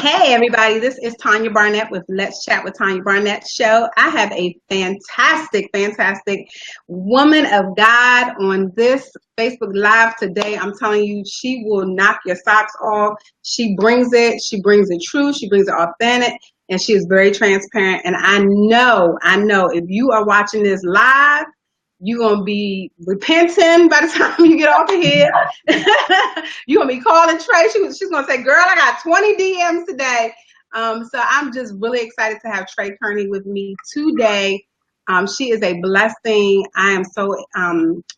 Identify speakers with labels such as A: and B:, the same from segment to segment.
A: Hey everybody, this is Tanya Barnett with Let's Chat with Tanya Barnett show. I have a fantastic woman of God on this Facebook Live today. I'm telling you, she will knock your socks off. She brings it true, she brings it authentic, and she is very transparent. And I know if you are watching this live, you're going to be repenting by the time you get off of here. You're going to be calling Trey. She's going to say, girl, I got 20 DMs today. So I'm just really excited to have Trey Kearney with me today. She is a blessing. I am so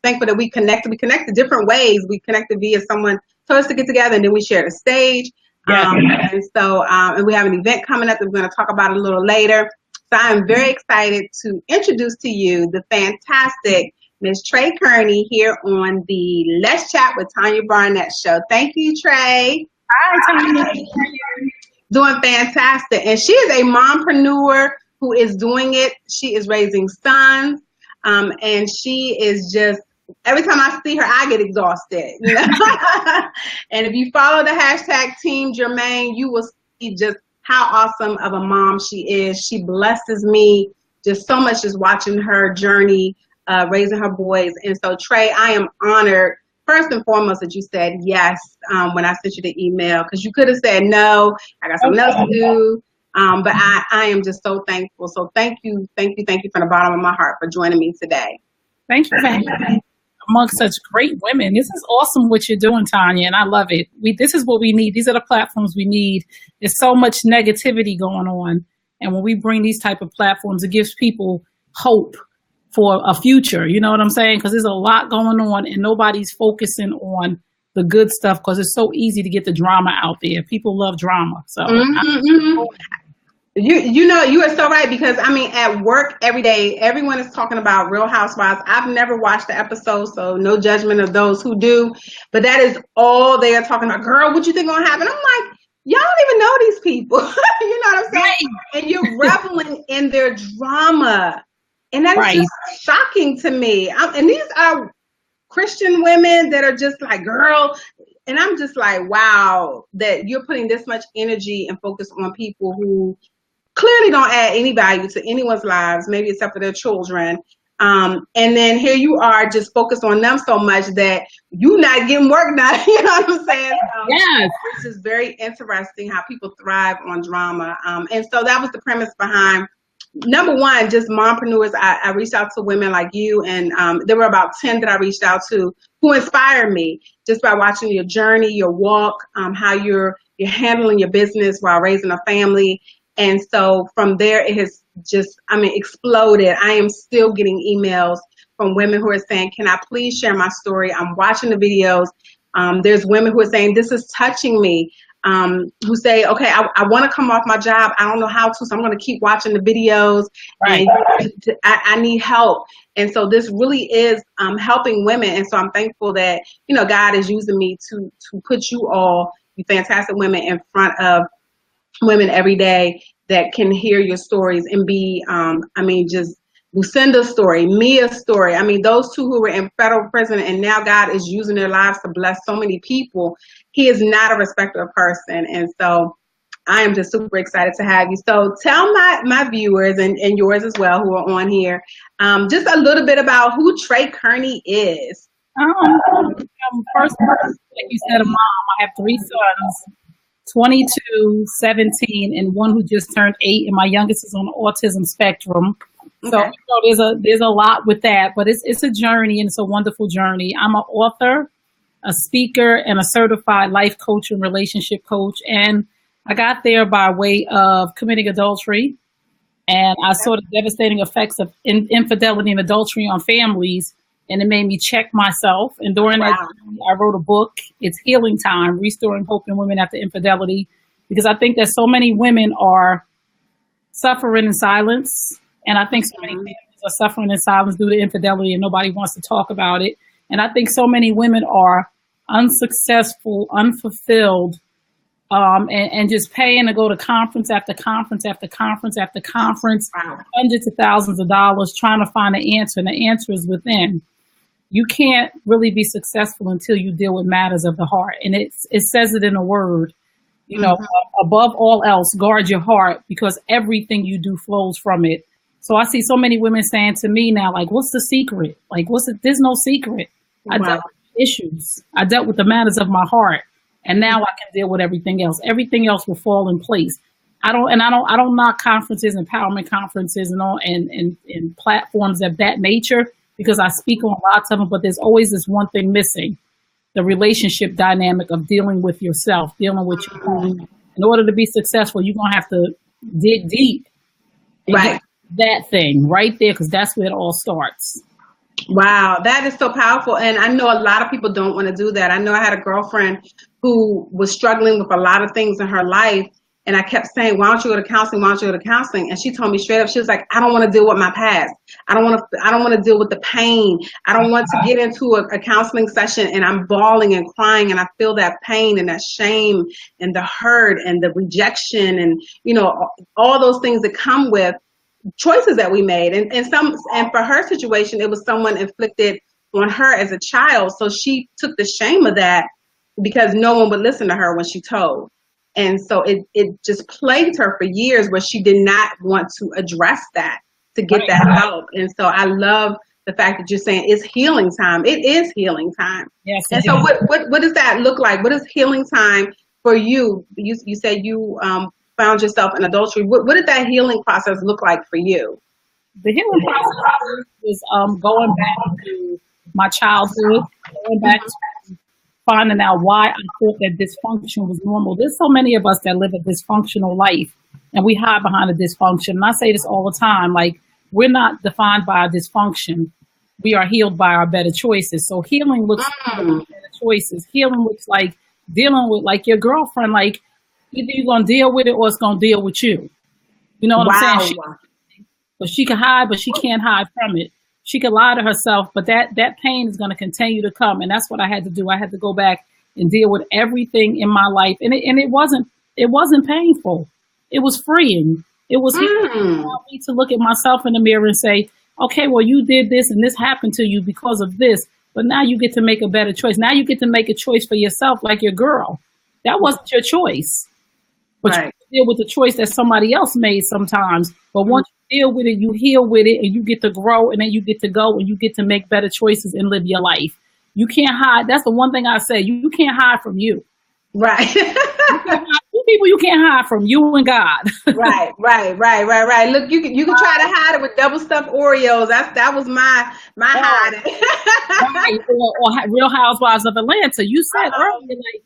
A: thankful that we connected. We connected different ways. We connected via someone told us to get together, and then we shared a stage. And we have an event coming up that we're going to talk about a little later. So I'm very excited to introduce to you the fantastic Miss Trey Kearney here on the Let's Chat with Tanya Barnett show. Thank you, Trey.
B: Hi, Tanya.
A: Doing fantastic. And she is a mompreneur who is doing it. She is raising sons. And she is just, every time I see her, I get exhausted. You know? And if you follow the hashtag Team Jermaine, you will see just how awesome of a mom she is. She blesses me just so much just watching her journey, raising her boys. And so, Trey, I am honored, first and foremost, that you said yes when I sent you the email, because you could have said no, I got something else to do. But I am just so thankful. So thank you from the bottom of my heart for joining me today.
B: Thank you for having me amongst such great women. This is awesome what you're doing, Tanya, and I love it. This is what we need. These are the platforms we need. There's so much negativity going on. And when we bring these type of platforms, it gives people hope for a future. You know what I'm saying? Because there's a lot going on and nobody's focusing on the good stuff because it's so easy to get the drama out there. People love drama. So
A: You know, you are so right, because I mean, at work every day, everyone is talking about Real Housewives. I've never watched the episode, so no judgment of those who do, but that is all they are talking about. Girl, what you think gonna happen? I'm like, y'all don't even know these people. You know what I'm saying? Right. And you're reveling in their drama, and that is just shocking to me. And these are Christian women that are just like, girl, and I'm just like, wow, that you're putting this much energy and focus on people who clearly don't add any value to anyone's lives, maybe except for their children. And then here you are just focused on them so much that you're not getting work done. You know what I'm saying?
B: Yes.
A: It's just very interesting how people thrive on drama. And so that was the premise behind, number one, just mompreneurs. I reached out to women like you, and there were about 10 that I reached out to who inspired me just by watching your journey, your walk, how you're handling your business while raising a family. And so from there, it has just, exploded. I am still getting emails from women who are saying, can I please share my story? I'm watching the videos. There's women who are saying, this is touching me, who say, okay, I want to come off my job. I don't know how to, so I'm going to keep watching the videos. Right. And I need help. And so this really is helping women. And so I'm thankful that, you know, God is using me to put you all, you fantastic women, in front of women every day that can hear your stories and be, just Lucinda's story, Mia's story. I mean, those two who were in federal prison and now God is using their lives to bless so many people. He is not a respecter of person. And so I am just super excited to have you. So tell my viewers and yours as well who are on here, just a little bit about who Trey Kearney is.
B: First, like you said, a mom. I have 3 sons. 22, 17, and one who just turned 8, and my youngest is on the autism spectrum. Okay. So you know, there's a lot with that, but it's a journey, and it's a wonderful journey. I'm an author, a speaker, and a certified life coach and relationship coach, and I got there by way of committing adultery, and I saw the devastating effects of infidelity and adultery on families. And it made me check myself. And during that time, I wrote a book. It's Healing Time, Restoring Hope in Women After Infidelity. Because I think that so many women are suffering in silence. And I think so many families are suffering in silence due to infidelity and nobody wants to talk about it. And I think so many women are unsuccessful, unfulfilled, and just paying to go to conference after conference after conference after conference, hundreds of thousands of dollars trying to find an answer. And the answer is within. You can't really be successful until you deal with matters of the heart. And it says it in a word. You know, above all else, guard your heart because everything you do flows from it. So I see so many women saying to me now, like, what's the secret? Like, there's no secret. I dealt with issues. I dealt with the matters of my heart. And now I can deal with everything else. Everything else will fall in place. I don't knock conferences, empowerment conferences and platforms of that nature because I speak on lots of them, but there's always this one thing missing. The relationship dynamic of dealing with yourself, dealing with your own. In order to be successful, you're going to have to dig deep. Right. That thing right there, because that's where it all starts.
A: Wow, that is so powerful. And I know a lot of people don't want to do that. I know I had a girlfriend who was struggling with a lot of things in her life. And I kept saying, why don't you go to counseling? Why don't you go to counseling? And she told me straight up, she was like, I don't want to deal with my past. I don't want to deal with the pain. I don't want to get into a counseling session and I'm bawling and crying and I feel that pain and that shame and the hurt and the rejection and, you know, all those things that come with choices that we made. And for her situation, it was someone inflicted on her as a child. So she took the shame of that because no one would listen to her when she told. And so it just plagued her for years where she did not want to address that to get that help. And so I love the fact that you're saying it's healing time. It is healing time.
B: Yes.
A: And so what does that look like? What is healing time for you? You said you found yourself in adultery. What did that healing process look like for you?
B: The healing process was going back to my childhood, going back to finding out why I thought that dysfunction was normal. There's so many of us that live a dysfunctional life and we hide behind a dysfunction. And I say this all the time, like we're not defined by our dysfunction. We are healed by our better choices. So healing looks like better choices. Healing looks like dealing with like your girlfriend, like either you're going to deal with it or it's going to deal with you. You know what I'm saying? She can hide, but she can't hide from it. She could lie to herself, but that pain is going to continue to come. And that's what I had to do. I had to go back and deal with everything in my life. And it wasn't painful. It was freeing. It was allowed me to look at myself in the mirror and say, okay, well, you did this and this happened to you because of this. But now you get to make a better choice. Now you get to make a choice for yourself like your girl. That wasn't your choice. But you deal with the choice that somebody else made sometimes. But once you deal with it, you heal with it, and you get to grow, and then you get to go, and you get to make better choices and live your life. You can't hide. That's the one thing I say. You can't hide from you.
A: Right.
B: Two people you can't hide from, you and God.
A: Right. Look, you can try to hide it with double stuffed Oreos. That was my hiding.
B: Right. Or Real Housewives of Atlanta. You said earlier, like,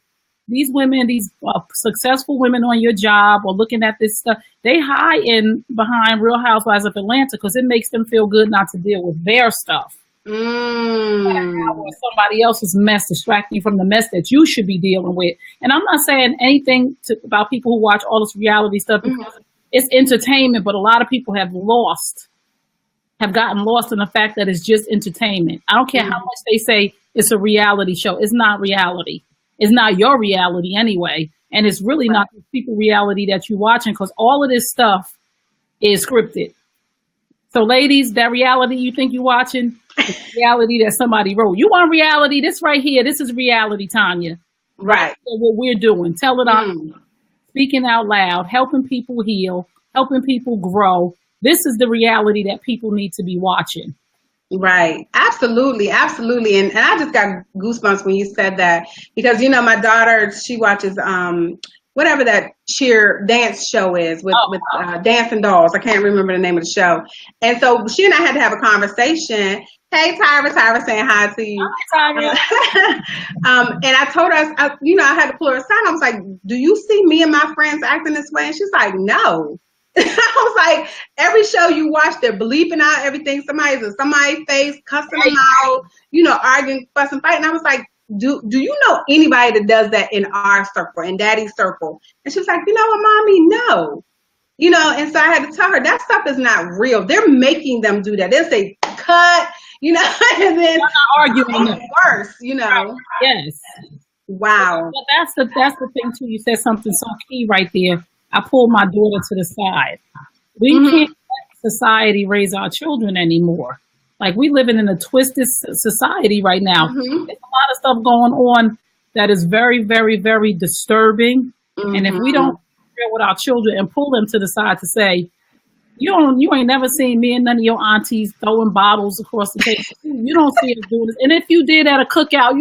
B: these women, these successful women on your job or looking at this stuff, they hide in behind Real Housewives of Atlanta because it makes them feel good not to deal with their stuff. Or somebody else's mess, distracting you from the mess that you should be dealing with. And I'm not saying anything about people who watch all this reality stuff because it's entertainment, but a lot of people have gotten lost in the fact that it's just entertainment. I don't care how much they say it's a reality show. It's not reality. It's not your reality anyway. And it's really not the people reality that you're watching because all of this stuff is scripted. So ladies, that reality you think you're watching is reality that somebody wrote. You want reality? This right here, this is reality, Tanya.
A: Right.
B: So what we're doing, tell it out, speaking out loud, helping people heal, helping people grow. This is the reality that people need to be watching.
A: Right. Absolutely. Absolutely. And I just got goosebumps when you said that because, you know, my daughter, she watches whatever that cheer dance show is with Dancing Dolls. I can't remember the name of the show. And so she and I had to have a conversation. Hey, Tyra saying hi to you.
B: Hi, Tyra.
A: And I told her, I had to pull her aside. I was like, do you see me and my friends acting this way? And she's like, no. I was like, every show you watch, they're bleeping out everything. Somebody's in somebody's face, cussing them out, arguing, fussing, fighting. I was like, do you know anybody that does that in our circle, in Daddy's circle? And she was like, you know what, Mommy, no. And so I had to tell her that stuff is not real. They're making them do that. They'll say, cut, and then
B: arguing
A: worse,
B: Yes.
A: Wow.
B: But that's the thing too. You said something so key right there. I pulled my daughter to the side. We can't let society raise our children anymore. Like we living in a twisted society right now. There's a lot of stuff going on that is very, very, very disturbing. And if we don't share with our children and pull them to the side to say, you ain't never seen me and none of your aunties throwing bottles across the table. You don't see us doing this. And if you did at a cookout,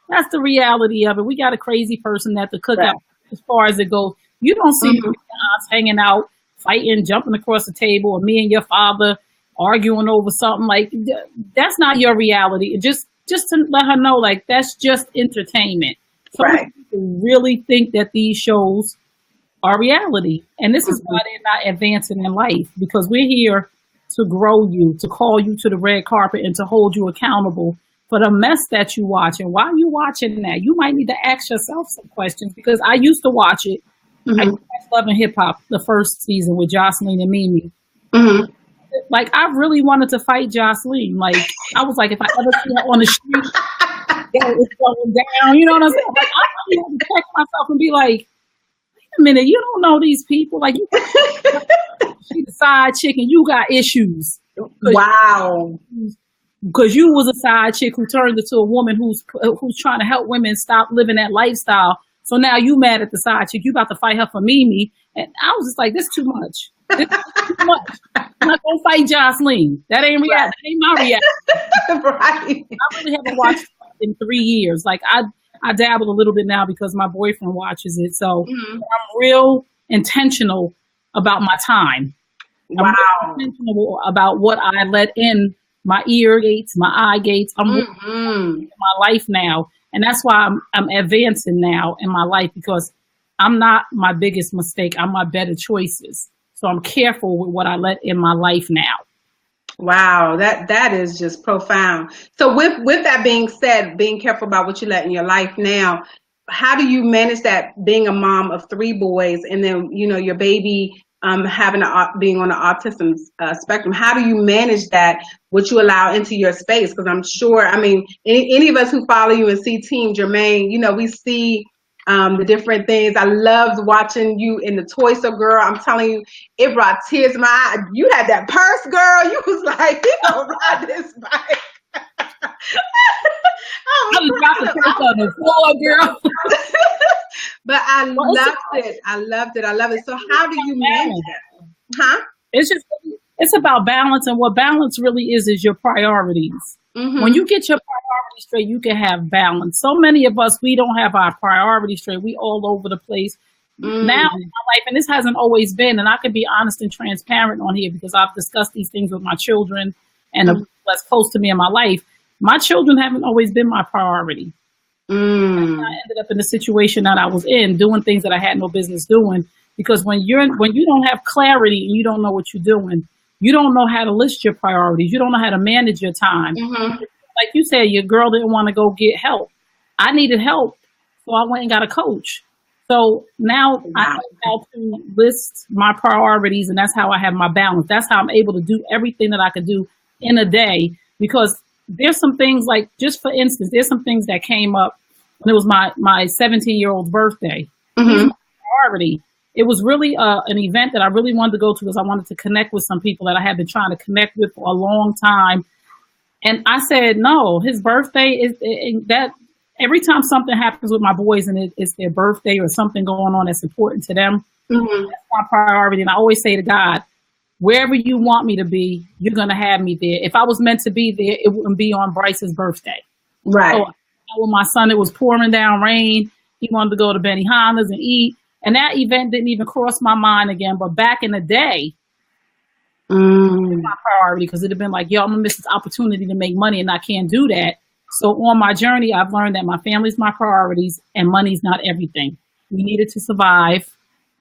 B: that's the reality of it. We got a crazy person at the cookout as far as it goes. You don't see us hanging out, fighting, jumping across the table, or me and your father arguing over something. Like, that's not your reality. Just to let her know, like, that's just entertainment. So people really think that these shows are reality. And this is why they're not advancing in life, because we're here to grow you, to call you to the red carpet, and to hold you accountable for the mess that you watch. And why are you watching that? You might need to ask yourself some questions, because I used to watch it. I watched Love and Hip Hop, the first season with Jocelyn and Mimi. Like, I really wanted to fight Jocelyn. Like, I was like, if I ever see her on the street, it's going down. You know what I'm saying? Like, I really had to check myself and be like, wait a minute, you don't know these people. Like, she's a side chick and you got issues.
A: Wow.
B: Because you was a side chick who turned into a woman who's trying to help women stop living that lifestyle. So now you mad at the side chick. You about to fight her for Mimi. And I was just like, this is too much. This is too much. I'm not going to fight Jocelyn. That ain't reality. That ain't my reality. I really haven't watched it in 3 years. Like, I dabble a little bit now because my boyfriend watches it. So I'm real intentional about my time. I'm real intentional about what I let in my ear gates, my eye gates. I'm in my life now. And that's why I'm advancing now in my life, because I'm not my biggest mistake. I'm my better choices. So I'm careful with what I let in my life now.
A: Wow, that is just profound. So with that being said, being careful about what you let in your life now, how do you manage that, being a mom of 3 boys, and then your baby being on the autism spectrum? How do you manage that? What you allow into your space? Because I'm sure, I mean, any of us who follow you and see Team Jermaine, we see the different things. I loved watching you in the Toy Store, girl. I'm telling you, it brought tears to my eye. You had that purse, girl. You was like, you gonna ride this bike.
B: I was dropping the purse on the floor, girl.
A: But I loved it. I love it. So how do you manage that? Huh?
B: It's about balance, and what balance really is your priorities. When you get your priorities straight, you can have balance. So many of us, we don't have our priorities straight. We all over the place. Now in my life, and this hasn't always been, and I can be honest and transparent on here because I've discussed these things with my children and what's close to me in my life. My children haven't always been my priority. I ended up in the situation that I was in, doing things that I had no business doing. Because when you don't have clarity and you don't know what you're doing, you don't know how to list your priorities. You don't know how to manage your time. Like you said, your girl didn't want to go get help. I needed help, so I went and got a coach. So now I know how to list my priorities, and that's how I have my balance. That's how I'm able to do everything that I could do in a day. Because there's some things, like, just for instance, there's some things that came up when it was my 17-year-old's birthday. It was my priority. It was really an event that I really wanted to go to, because I wanted to connect with some people that I had been trying to connect with for a long time. And I said, no, his birthday is that. Every time something happens with my boys and it's their birthday or something going on that's important to them, that's my priority. And I always say to God, wherever you want me to be, you're going to have me there. If I was meant to be there, it wouldn't be on Bryce's birthday.
A: Right.
B: So with my son, it was pouring down rain. He wanted to go to Benihana's and eat. And that event didn't even cross my mind again. But back in the day, it was my priority, because it'd have been like, yo, I'm going to miss this opportunity to make money and I can't do that. So on my journey, I've learned that my family's my priorities and money's not everything. We need it to survive.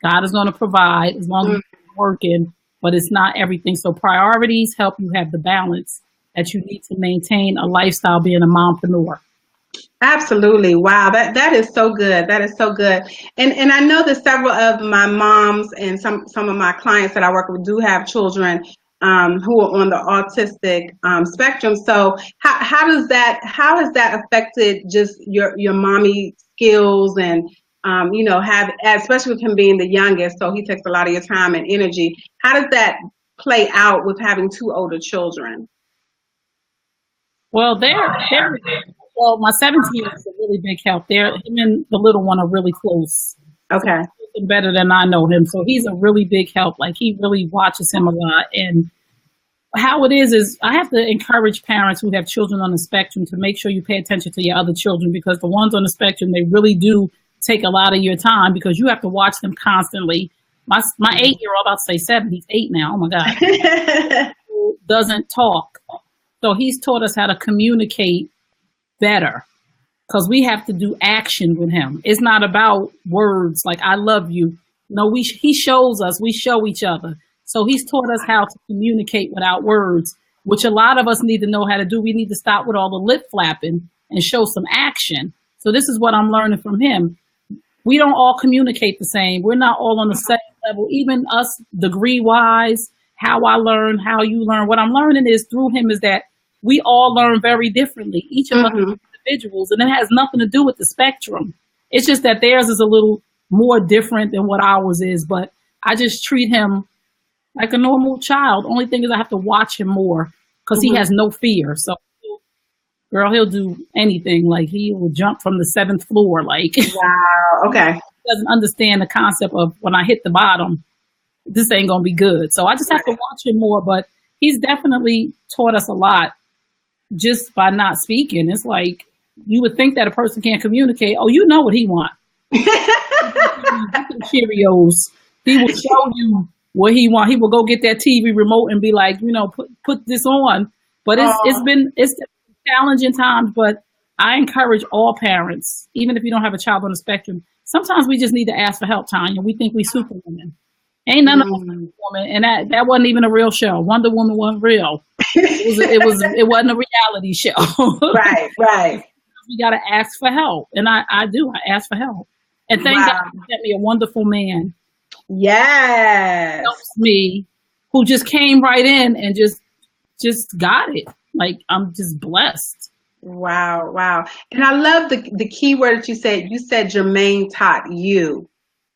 B: God is going to provide as long as you're working, but it's not everything. So priorities help you have the balance that you need to maintain a lifestyle being a mompreneur.
A: Absolutely. Wow. That is so good. That is so good. And I know that several of my moms and some of my clients that I work with do have children who are on the autistic spectrum. So how has that affected just your mommy skills and especially with him being the youngest, so he takes a lot of your time and energy. How does that play out with having 2 older children?
B: Well, my 17 is a really big help. Him and the little one are really close.
A: Okay.
B: Better than I know him. So he's a really big help. Like he really watches him a lot. And how it is I have to encourage parents who have children on the spectrum to make sure you pay attention to your other children, because the ones on the spectrum, they really do take a lot of your time because you have to watch them constantly. My 8-year-old, I'll say 7, he's 8 now. Oh my God. Doesn't talk. So he's taught us how to communicate better because we have to do action with him. It's not about words like I love you. No, he shows us, we show each other. So he's taught us how to communicate without words, which a lot of us need to know how to do. We need to stop with all the lip flapping and show some action. So this is what I'm learning from him. We don't all communicate the same. We're not all on the same level, even us degree-wise, how I learn, how you learn. What I'm learning is through him is that we all learn very differently. Each of us are individuals, and it has nothing to do with the spectrum. It's just that theirs is a little more different than what ours is, but I just treat him like a normal child. Only thing is I have to watch him more because he has no fear. So, girl, he'll do anything. Like he will jump from the 7th floor. Like,
A: wow. Okay.
B: He doesn't understand the concept of when I hit the bottom, this ain't going to be good. So I just have to watch him more, but he's definitely taught us a lot just by not speaking. It's like, you would think that a person can't communicate. Oh, you know what he wants. Cheerios. He will show you what he want. He will go get that TV remote and be like, put this on. But it's been challenging times, but I encourage all parents, even if you don't have a child on the spectrum, sometimes we just need to ask for help, Tanya. We think we superwomen. Ain't none of us Superwoman, and that wasn't even a real show. Wonder Woman wasn't real. It wasn't a reality show.
A: Right.
B: We got to ask for help, and I do. I ask for help, and thank God he sent me a wonderful man.
A: Yes,
B: helps me, who just came right in and just got it. Like I'm just blessed.
A: Wow. And I love the key word that you said. You said Jermaine taught you.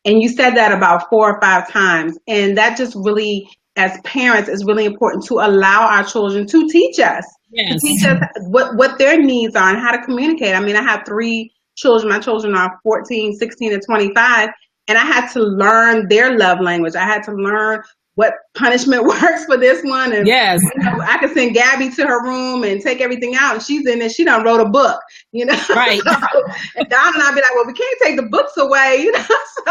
A: And you said that about 4 or 5 times. And that just really, as parents, is really important to allow our children to teach us.
B: Yes.
A: To teach us what their needs are and how to communicate. I mean, I have 3 children. My children are 14, 16, and 25. And I had to learn their love language. I had to learn what punishment works for this one. And
B: yes,
A: I could send Gabby to her room and take everything out, and she's in there. She done wrote a book,
B: Right.
A: So, and Don and I'd be like, well, we can't take the books away, So,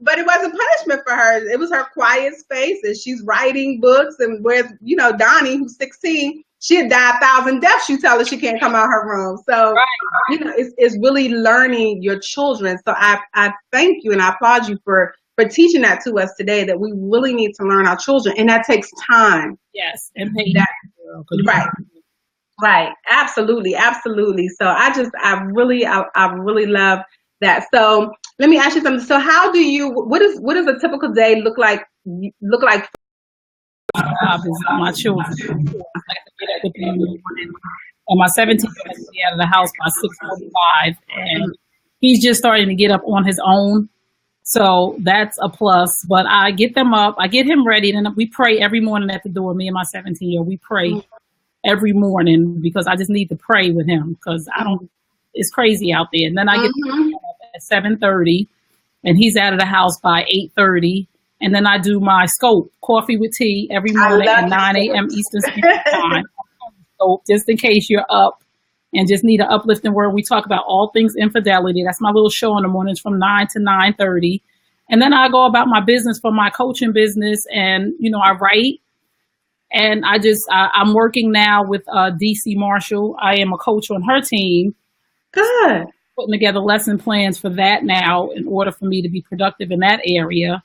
A: but it wasn't punishment for her. It was her quiet space, and she's writing books. And whereas, Donnie, who's 16, she had died 1,000 deaths. You tell her she can't come out her room. So, it's really learning your children. So I thank you and I applaud you for teaching that to us today, that we really need to learn our children, and that takes time.
B: Yes, and
A: right, absolutely. So I really love that. So let me ask you something. So how do you? What does a typical day look like?
B: Job is my children. I have to get up with them in the morning. And my 17-year-old has to be out of the house by 6:45, and he's just starting to get up on his own. So that's a plus, but I get them up, I get him ready, and we pray every morning at the door. Me and my 17-year-old, we pray every morning because I just need to pray with him because it's crazy out there. And then I get up at 7:30 and he's out of the house by 8:30. And then I do my scope, coffee with tea every morning at 9 a.m. Eastern Standard Time. So just in case you're up and just need an uplifting word, we talk about all things infidelity. That's my little show in the mornings from 9 to 9:30. And then I go about my business for my coaching business, and, I write. And I'm working now with DC Marshall. I am a coach on her team.
A: Good.
B: Putting together lesson plans for that now in order for me to be productive in that area.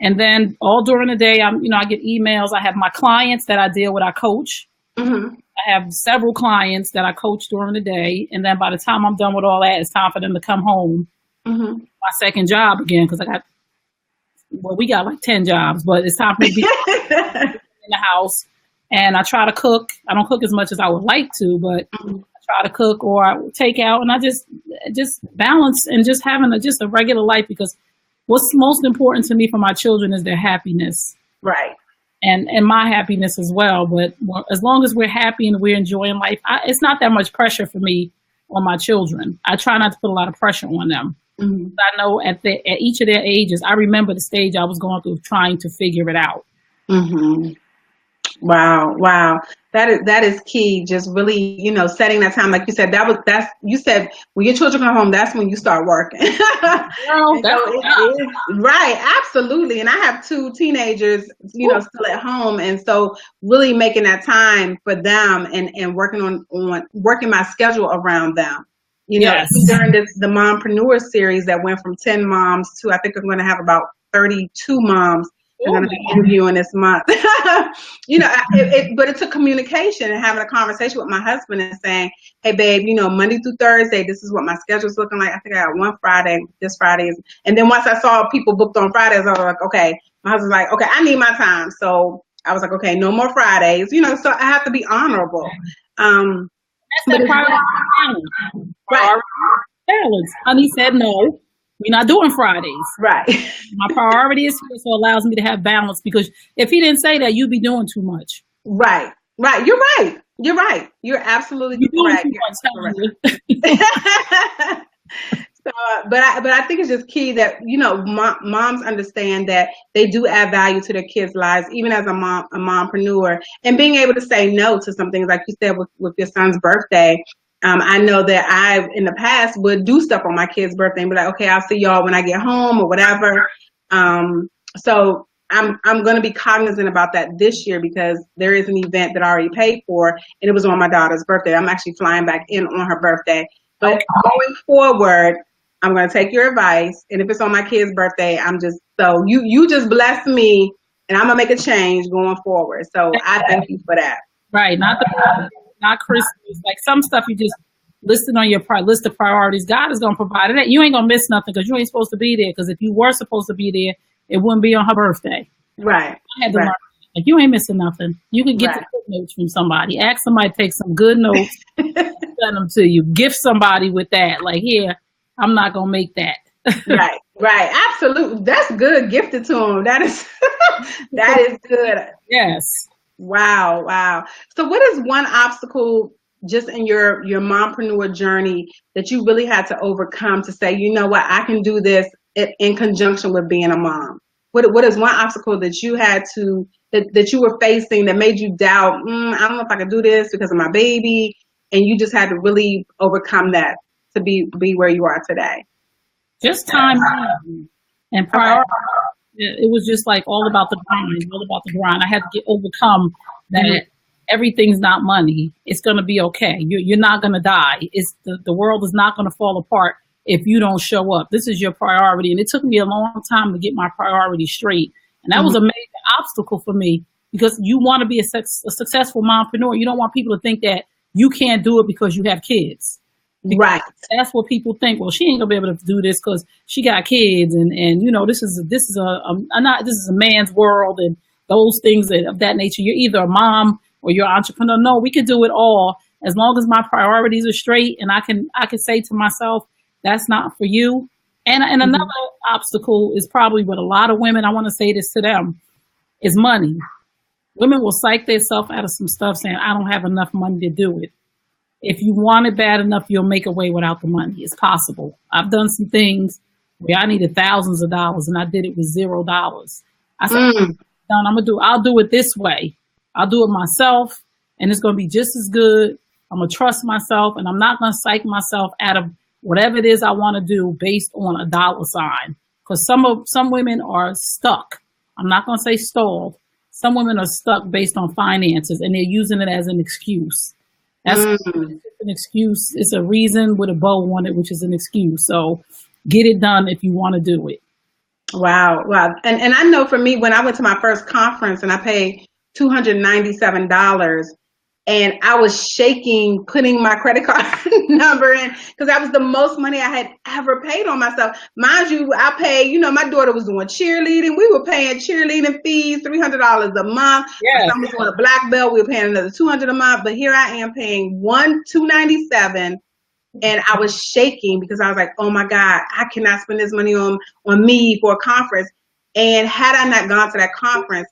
B: And then all during the day, I get emails. I have my clients that I deal with, I coach. Mm-hmm. I have several clients that I coach during the day. And then by the time I'm done with all that, it's time for them to come home. Mm-hmm. My second job again, because we got like 10 jobs, but it's time for me to be in the house. And I try to cook. I don't cook as much as I would like to, but I try to cook or I take out, and I just balance and just having a regular life, because what's most important to me for my children is their happiness.
A: Right.
B: And my happiness as well. But as long as we're happy and we're enjoying life, it's not that much pressure for me on my children. I try not to put a lot of pressure on them.
A: Mm-hmm.
B: I know at each of their ages, I remember the stage I was going through trying to figure it out.
A: Mm-hmm. Wow, wow. That is key. Just really, setting that time, like you said, you said when your children come home, that's when you start working.
B: Girl,
A: Right, absolutely. And I have two teenagers, still at home, and so really making that time for them and working on working my schedule around them.
B: Yes.
A: During the Mompreneur series that went from 10 moms to, I think I'm going to have about 32 moms I'm going to be interviewing this month. But it took communication and having a conversation with my husband and saying, hey, babe, Monday through Thursday, this is what my schedule's looking like. I think I got one Friday, this Friday. And then once I saw people booked on Fridays, I was like, okay, my husband's like, okay, I need my time. So I was like, okay, no more Fridays, so I have to be honorable.
B: That's that priority balance. Honey said no. We're not doing Fridays.
A: Right.
B: My priority is here, so it allows me to have balance, because if he didn't say that, you'd be doing too much.
A: Right. Right. You're right. You're right. You're absolutely correct. So, but I think it's just key that, moms understand that they do add value to their kids' lives, even as a mompreneur, and being able to say no to some things, like you said, with your son's birthday. I know that I, in the past, would do stuff on my kid's birthday and be like, okay, I'll see y'all when I get home or whatever. So I'm going to be cognizant about that this year, because there is an event that I already paid for, and it was on my daughter's birthday. I'm actually flying back in on her birthday. But going forward, I'm going to take your advice. And if it's on my kid's birthday, you just bless me, and I'm going to make a change going forward. So I thank you for that.
B: Right. Not Christmas. Like some stuff you just listed on your list of priorities. God is going to provide it. You ain't going to miss nothing, because you ain't supposed to be there. Because if you were supposed to be there, it wouldn't be on her birthday.
A: Right.
B: I had to learn. Like, you ain't missing nothing. You can get the good notes from somebody. Ask somebody to take some good notes, send them to you. Gift somebody with that. Like, here, I'm not going to make that.
A: Right. Absolutely. That's good. Gifted to them. That is good.
B: Yes.
A: Wow. So what is one obstacle just in your mompreneur journey that you really had to overcome to say, you know what, I can do this in conjunction with being a mom? What is one obstacle that you had that you were facing that made you doubt, I don't know if I can do this because of my baby, and you just had to really overcome that to be where you are today?
B: Just time and priority. It was just like all about the grind. I had to overcome that. Everything's not money. It's going to be okay. You're not going to die. It's the world is not going to fall apart if you don't show up. This is your priority. And it took me a long time to get my priorities straight. And that was a major obstacle for me, because you want to be a successful mompreneur. You don't want people to think that you can't do it because you have kids. Right. That's what people think. Well, she ain't gonna be able to do this because she got kids, and this is a man's world, and those things of that nature. You're either a mom or you're an entrepreneur. No, we can do it all as long as my priorities are straight, and I can say to myself, that's not for you. And another obstacle is probably with a lot of women. I want to say this to them, is money. Women will psych themselves out of some stuff saying, I don't have enough money to do it. If you want it bad enough, you'll make a way without the money. It's possible. I've done some things where I needed thousands of dollars and I did it with $0. I said, I'll do it this way. I'll do it myself, and it's going to be just as good. I'm going to trust myself, and I'm not going to psych myself out of whatever it is I want to do based on a dollar sign. Because some women are stuck. I'm not going to say stalled. Some women are stuck based on finances, and they're using it as an excuse. That's an excuse. It's a reason with a bow on it, which is an excuse. So get it done if you want to do it.
A: Wow. And I know for me, when I went to my first conference and I paid $297, and I was shaking putting my credit card number in, because that was the most money I had ever paid on myself. Mind you, I paid, my daughter was doing cheerleading. We were paying cheerleading fees, $300 a month.
B: Yes.
A: Someone was doing a black belt. We were paying another $200 a month. But here I am paying $297, and I was shaking because I was like, oh my God, I cannot spend this money on me for a conference. And had I not gone to that conference,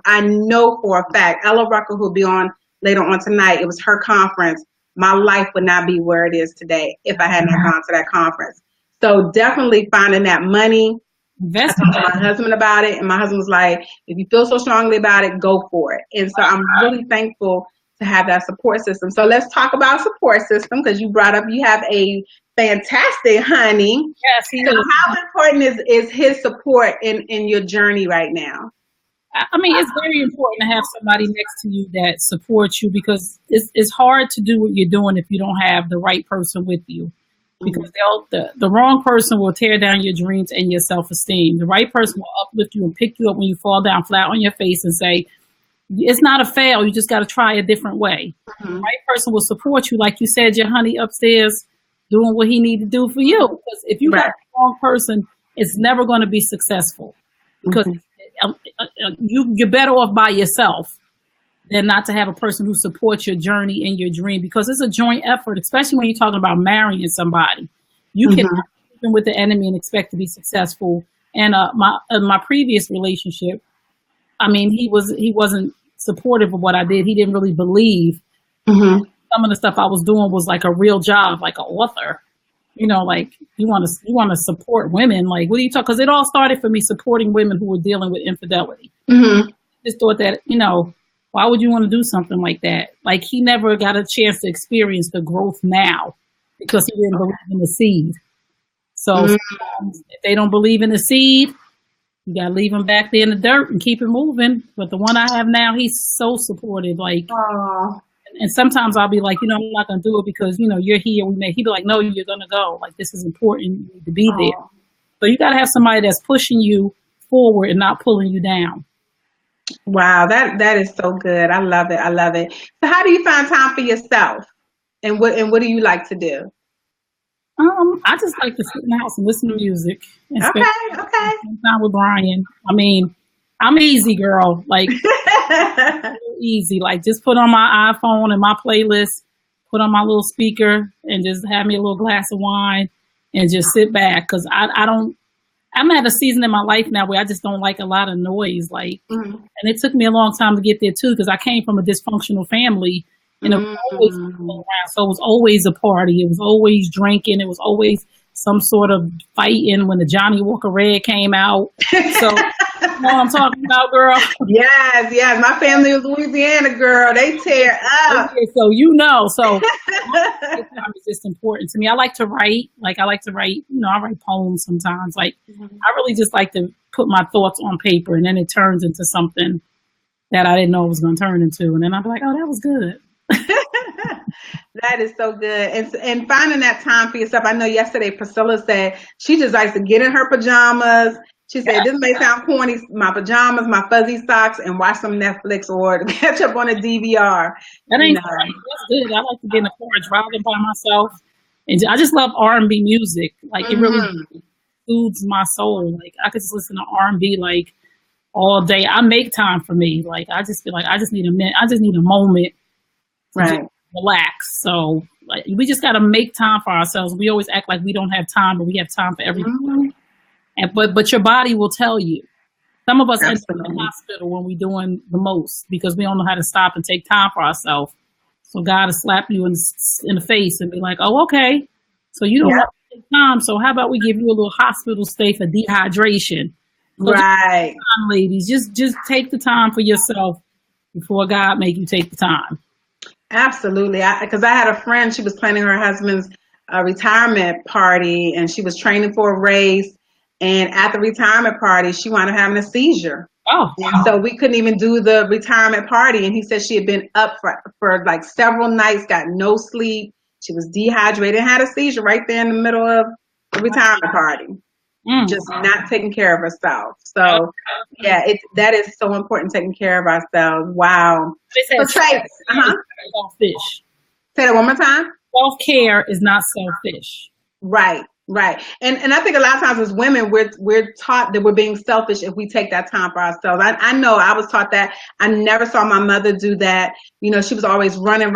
A: I know for a fact, Ella Rucker, who'll be on later on tonight, it was her conference. My life would not be where it is today if I had not gone to that conference. So definitely finding that money. I
B: Invest.
A: talked to my husband about it, and my husband was like, if you feel so strongly about it, go for it. And so I'm really thankful to have that support system. So let's talk about support system, because you brought up you have a fantastic honey.
B: Yes, he
A: So
B: is.
A: how important is his support in your journey right now?
B: I mean, it's very important to have somebody next to you that supports you, because it's hard to do what you're doing if you don't have the right person with you. Because the wrong person will tear down your dreams and your self-esteem. The right person will uplift you and pick you up when you fall down flat on your face and say, it's not a fail. You just got to try a different way. The right person will support you. Like you said, your honey upstairs doing what he need to do for you. Because if you got the wrong person, it's never going to be successful. Because you're better off by yourself than not to have a person who supports your journey and your dream, because it's a joint effort, especially when you're talking about marrying somebody. You can even with the enemy and expect to be successful. And my previous relationship, I mean, he wasn't supportive of what I did. He didn't really believe some of the stuff I was doing was like a real job, like an author. You know, like you want to support women. Like, what are you talking? Because it all started for me supporting women who were dealing with infidelity. Just thought that, you know, why would you want to do something like that? Like, he never got a chance to experience the growth now because he didn't believe in the seed. So sometimes if they don't believe in the seed, you got to leave them back there in the dirt and keep it moving. But the one I have now, he's so supportive. Like, and sometimes I'll be like, you know, I'm not going to do it because, you know, you're here. He'd be like, no, you're going to go. Like, this is important. You need to be there. So you got to have somebody that's pushing you forward and not pulling you down.
A: Wow, that is so good. I love it. I love it. So how do you find time for yourself? And what do you like to do?
B: I just like to sit in the house and listen to music. And spend time with Brian. I mean, I'm easy, girl. Like, easy. Like, just put on my iPhone and my playlist, put on my little speaker, and just have me a little glass of wine and just sit back. Because I'm at a season in my life now where I just don't like a lot of noise. Like, and it took me a long time to get there too, because I came from a dysfunctional family, and it was always around. So it was always a party. It was always drinking. It was always some sort of fighting when the Johnny Walker Red came out. So, you know what I'm talking about, girl?
A: Yes. My family was Louisiana, girl. They tear up.
B: Okay, so you know. So it's just important to me. I like to write. Like, I like to write, you know, I write poems sometimes. Like, I really just like to put my thoughts on paper, and then it turns into something that I didn't know it was going to turn into. And then I'll be like, oh, that was good.
A: That is so good. And finding that time for yourself. I know yesterday Priscilla said she just likes to get in her pajamas. She said, this may sound corny, my pajamas, my fuzzy socks, and watch some Netflix or catch up on a DVR.
B: That ain't funny. That's good. I like to get in the car driving by myself. And I just love R&B music. Like, it really soothes my soul. Like, I could just listen to R&B like all day. I make time for me. Like, I just feel like I just need a minute. I just need a moment to relax. So, like, we just got to make time for ourselves. We always act like we don't have time, but we have time for everything. And but your body will tell you. Some of us end up in the hospital when we're doing the most because we don't know how to stop and take time for ourselves. So God will slap you in the face and be like, "Oh, okay. So you don't want to take time. So how about we give you a little hospital stay for dehydration?" So time, ladies, just take the time for yourself before God make you take the time.
A: Absolutely. Because I had a friend, she was planning her husband's retirement party, and she was training for a race. And at the retirement party, she wound up having a seizure.
B: Oh,
A: and so we couldn't even do the retirement party. And he said she had been up for like several nights, got no sleep. She was dehydrated and had a seizure right there in the middle of the retirement party. Just not taking care of herself. So yeah, that is so important, taking care of ourselves. Wow. So Trey,
B: selfish.
A: Say that one more time.
B: Self-care is not selfish.
A: Right. And I think a lot of times as women, we're taught that we're being selfish if we take that time for ourselves. I know I was taught that. I never saw my mother do that. You know, she was always running,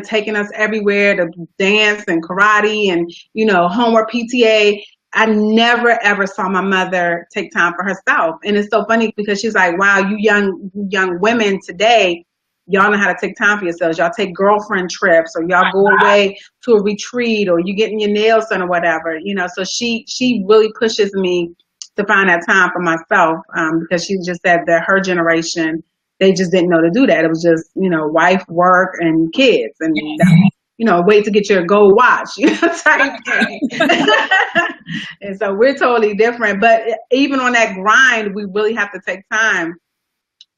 A: taking us everywhere to dance and karate and, you know, homework, PTA. I never ever saw my mother take time for herself. And it's so funny because she's like, wow, you young women today, y'all know how to take time for yourselves. Y'all take girlfriend trips, or y'all go away to a retreat, or you getting your nails done or whatever, you know. So she really pushes me to find that time for myself, because she just said that her generation, they just didn't know to do that. It was just, you know, wife, work, and kids, and you know, wait to get your gold watch, you know, type thing. And so we're totally different. But even on that grind, we really have to take time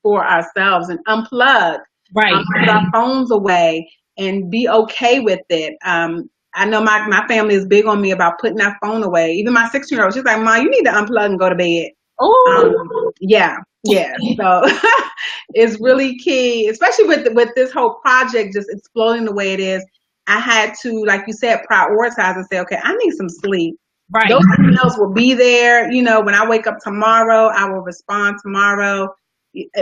A: for ourselves and unplug, put our phones away, and be okay with it. I know my family is big on me about putting that phone away. Even my 16-year-old, she's like, Mom, you need to unplug and go to bed. Yeah. So it's really key, especially with this whole project just exploding the way it is. I had to, like you said, prioritize and say, okay, I need some sleep. Those emails will be there. You know, when I wake up tomorrow, I will respond tomorrow.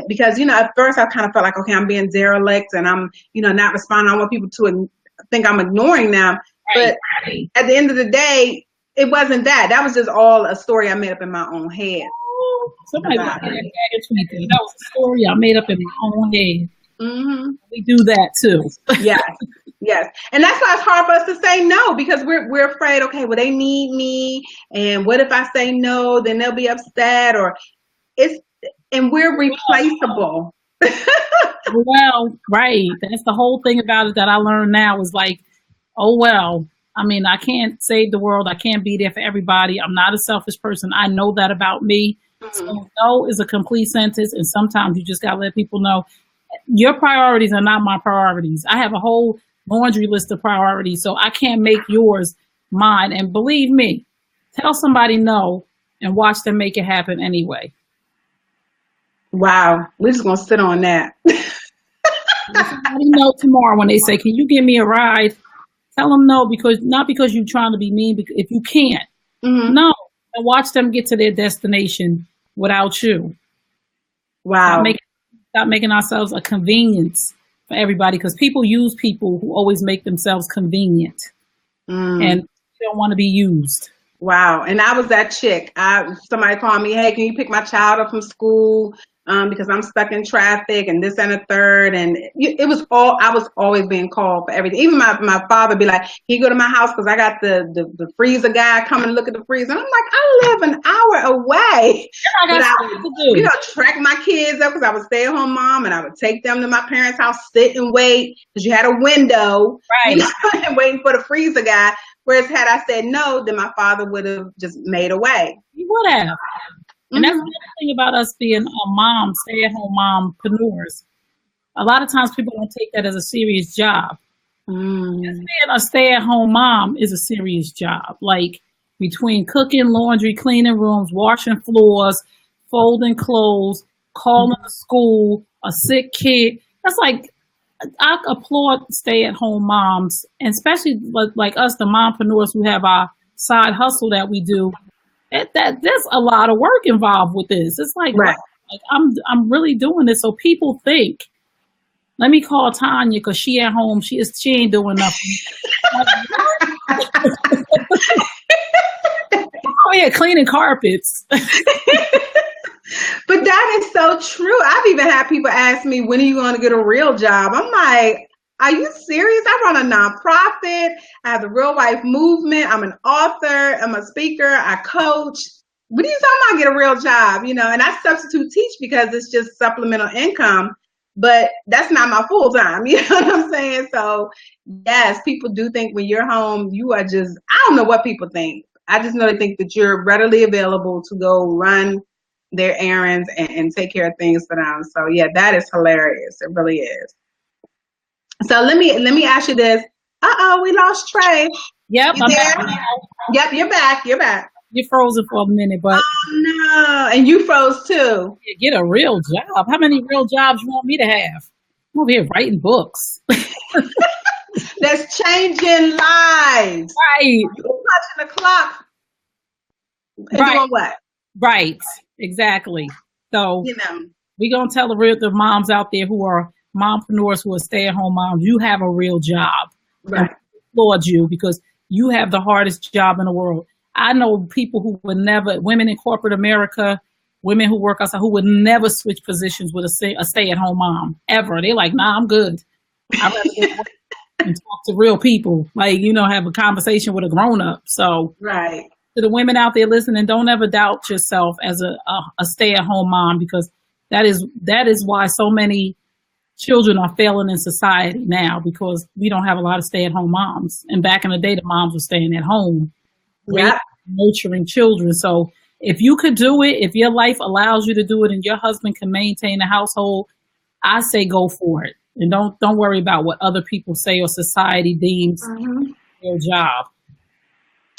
A: Because, you know, at first I kind of felt like, okay, I'm being derelict and I'm, you know, not responding. I want people to think I'm ignoring them. But at the end of the day, it wasn't that. That was just all a story I made up in my own head.
B: Somebody that was a story I made up in my own head. Mm-hmm. We do that too.
A: Yes. And that's why it's hard for us to say no, because we're afraid, okay, well, they need me. And what if I say no, then they'll be upset, and we're replaceable.
B: Well, right. That's the whole thing about it that I learned now is like, oh, well, I mean, I can't save the world. I can't be there for everybody. I'm not a selfish person. I know that about me. Mm-hmm. So no is a complete sentence. And sometimes you just got to let people know your priorities are not my priorities. I have a whole laundry list of priorities, so I can't make yours mine. And believe me, tell somebody no and watch them make it happen anyway.
A: Wow. We're just going to sit on that.
B: Let somebody know tomorrow when they say, can you give me a ride? Tell them no, not because you're trying to be mean, because if you can't. Mm-hmm. No. And watch them get to their destination without you.
A: Wow.
B: Stop making ourselves a convenience for everybody, because people use people who always make themselves convenient. And they don't want to be used. Wow.
A: And I was that chick. Somebody called me, hey, can you pick my child up from school? Because I'm stuck in traffic and this and a third. And I was always being called for everything. Even my father be like, can you go to my house? Because I got the freezer guy coming to look at the freezer. And I'm like, I live an hour away. I track my kids up, because I was a stay-at-home mom, and I would take them to my parents' house, sit and wait, because you had a window, and waiting for the freezer guy. Whereas had I said no, then my father would have just made a way.
B: He would have. And that's the other thing about us being a mom, stay-at-home mompreneurs. A lot of times people don't take that as a serious job. Just being a stay-at-home mom is a serious job. Like between cooking, laundry, cleaning rooms, washing floors, folding clothes, calling the school, a sick kid. That's like, I applaud stay-at-home moms, and especially like us, the mompreneurs who have our side hustle that we do. There's a lot of work involved with this. It's like, wow, like I'm really doing this. So people think, let me call Tanya because she at home. She ain't doing nothing. Oh yeah, cleaning carpets.
A: But that is so true. I've even had people ask me, when are you going to get a real job? I'm like, are you serious? I run a nonprofit. I have the Real Wife Movement. I'm an author. I'm a speaker. I coach. What are you talking about? Get a real job, you know? And I substitute teach because it's just supplemental income, but that's not my full time. You know what I'm saying? So yes, people do think when you're home, you are just, I don't know what people think. I just know they think that you're readily available to go run their errands and take care of things for them. So yeah, that is hilarious. It really is. So let me ask you this. We lost Trey.
B: Yep,
A: I'm back. Yep, you're back. You're back.
B: You're frozen for a minute, but
A: oh no, and you froze too.
B: Get a real job. How many real jobs you want me to have? I'm over here writing books.
A: That's changing lives.
B: Right.
A: You're watching the clock. And doing what?
B: Right. Exactly. So we're gonna tell the moms out there who are mompreneurs, who are stay-at-home moms, you have a real job. Right. I applaud you because you have the hardest job in the world. I know people who would never, women in corporate America, women who work outside who would never switch positions with a stay-at-home mom ever. They're like, nah, I'm good. I'd rather get work and talk to real people, like, have a conversation with a grown-up. So
A: right.
B: To the women out there listening, don't ever doubt yourself as a stay-at-home mom, because that is why so many children are failing in society now, because we don't have a lot of stay-at-home moms. And back in the day, the moms were staying at home, nurturing children. So if you could do it, if your life allows you to do it and your husband can maintain the household, I say go for it. And don't worry about what other people say or society deems your job.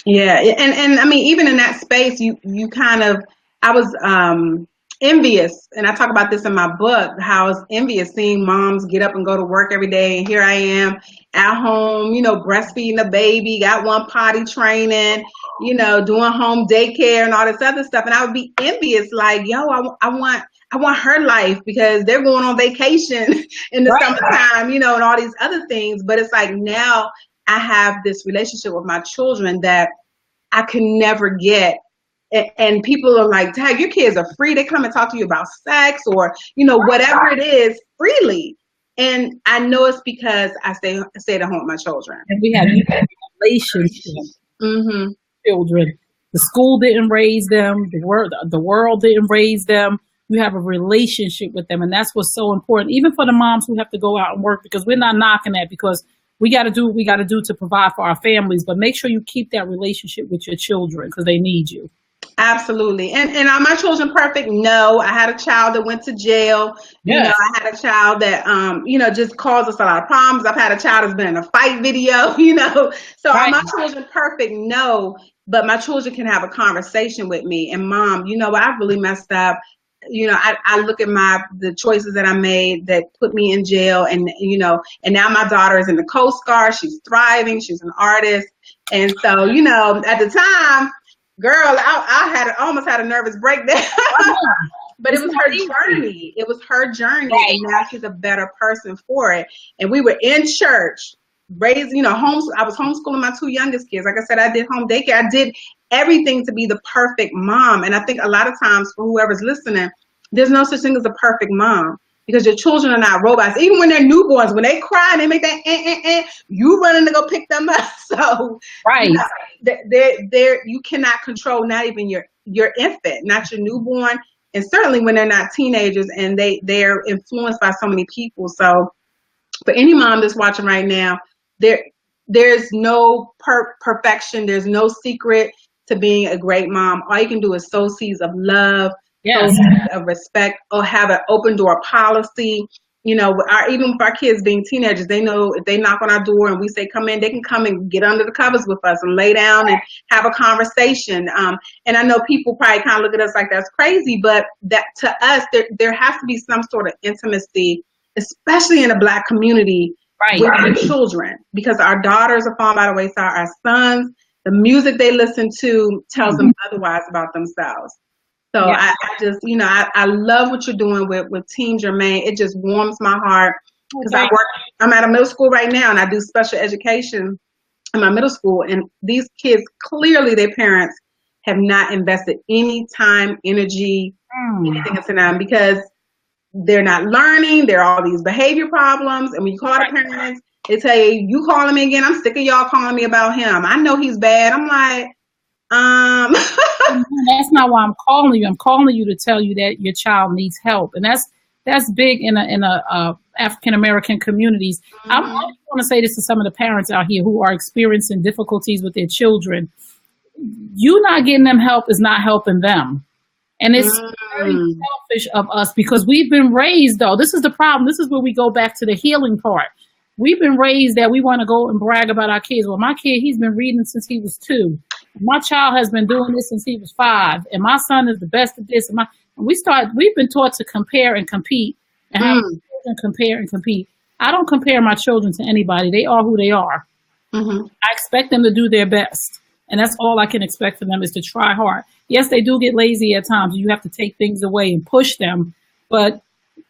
A: Yeah. And I mean, even in that space, you kind of, I was envious, and I talk about this in my book, how I was envious seeing moms get up and go to work every day, and here I am at home, breastfeeding the baby, got one potty training, doing home daycare and all this other stuff, and I would be envious, like, yo, I want her life, because they're going on vacation in the summertime, and all these other things. But it's like, now I have this relationship with my children that I can never get. And people are like, Dad, your kids are free. They come and talk to you about sex or, whatever it is, freely. And I know it's because I stay at home with my children.
B: And we have relationships. Children. The school didn't raise them. The world didn't raise them. You have a relationship with them. And that's what's so important, even for the moms who have to go out and work, because we're not knocking that, because we got to do what we got to do to provide for our families. But make sure you keep that relationship with your children, because they need you.
A: Absolutely. And are my children perfect? No. I had a child that went to jail.
B: Yes.
A: I had a child that, just caused us a lot of problems. I've had a child that's been in a fight video, So Are my children perfect? No. But my children can have a conversation with me. And Mom, what? I really messed up. I look at the choices that I made that put me in jail, and now my daughter is in the Coast Guard. She's thriving. She's an artist. And so, at the time, girl, I almost had a nervous breakdown. But it was her journey. It was her journey, and now she's a better person for it. And we were in church, raised, I was homeschooling my two youngest kids. Like I said, I did home daycare. I did everything to be the perfect mom. And I think a lot of times, for whoever's listening, there's no such thing as a perfect mom, because your children are not robots. Even when they're newborns, when they cry and they make that, you running to go pick them up. So you cannot control not even your infant, not your newborn, and certainly when they're not teenagers and they're influenced by so many people. So for any mom that's watching right now, there's no perfection. There's no secret to being a great mom. All you can do is sow seeds of love, sow seeds of respect, or have an open door policy. Even with our kids being teenagers, they know if they knock on our door and we say, come in, they can come and get under the covers with us and lay down and have a conversation. And I know people probably kind of look at us like that's crazy, but that to us, there has to be some sort of intimacy, especially in the Black community, with our children, because our daughters are falling by the wayside. Our sons, the music they listen to tells them otherwise about themselves. So I just, I love what you're doing with Team Germain. It just warms my heart, because I'm at a middle school right now, and I do special education in my middle school. And these kids, clearly their parents have not invested any time, energy, anything into them, because they're not learning. There are all these behavior problems. And when you call the parents, they tell you calling me again. I'm sick of y'all calling me about him. I know he's bad. I'm like,
B: that's not why I'm calling you. I'm calling you to tell you that your child needs help. And that's big in African American communities. I want to say this to some of the parents out here who are experiencing difficulties with their children. You not getting them help is not helping them. And it's very selfish of us, because we've been raised, though. This is the problem. This is where we go back to the healing part. We've been raised that we want to go and brag about our kids. Well, my kid, he's been reading since he was 2. My child has been doing this since he was 5. And my son is the best at this. And we've been taught to compare and compete, and have children compare and compete. I don't compare my children to anybody. They are who they are. I expect them to do their best. And that's all I can expect from them, is to try hard. Yes, they do get lazy at times. You have to take things away and push them. But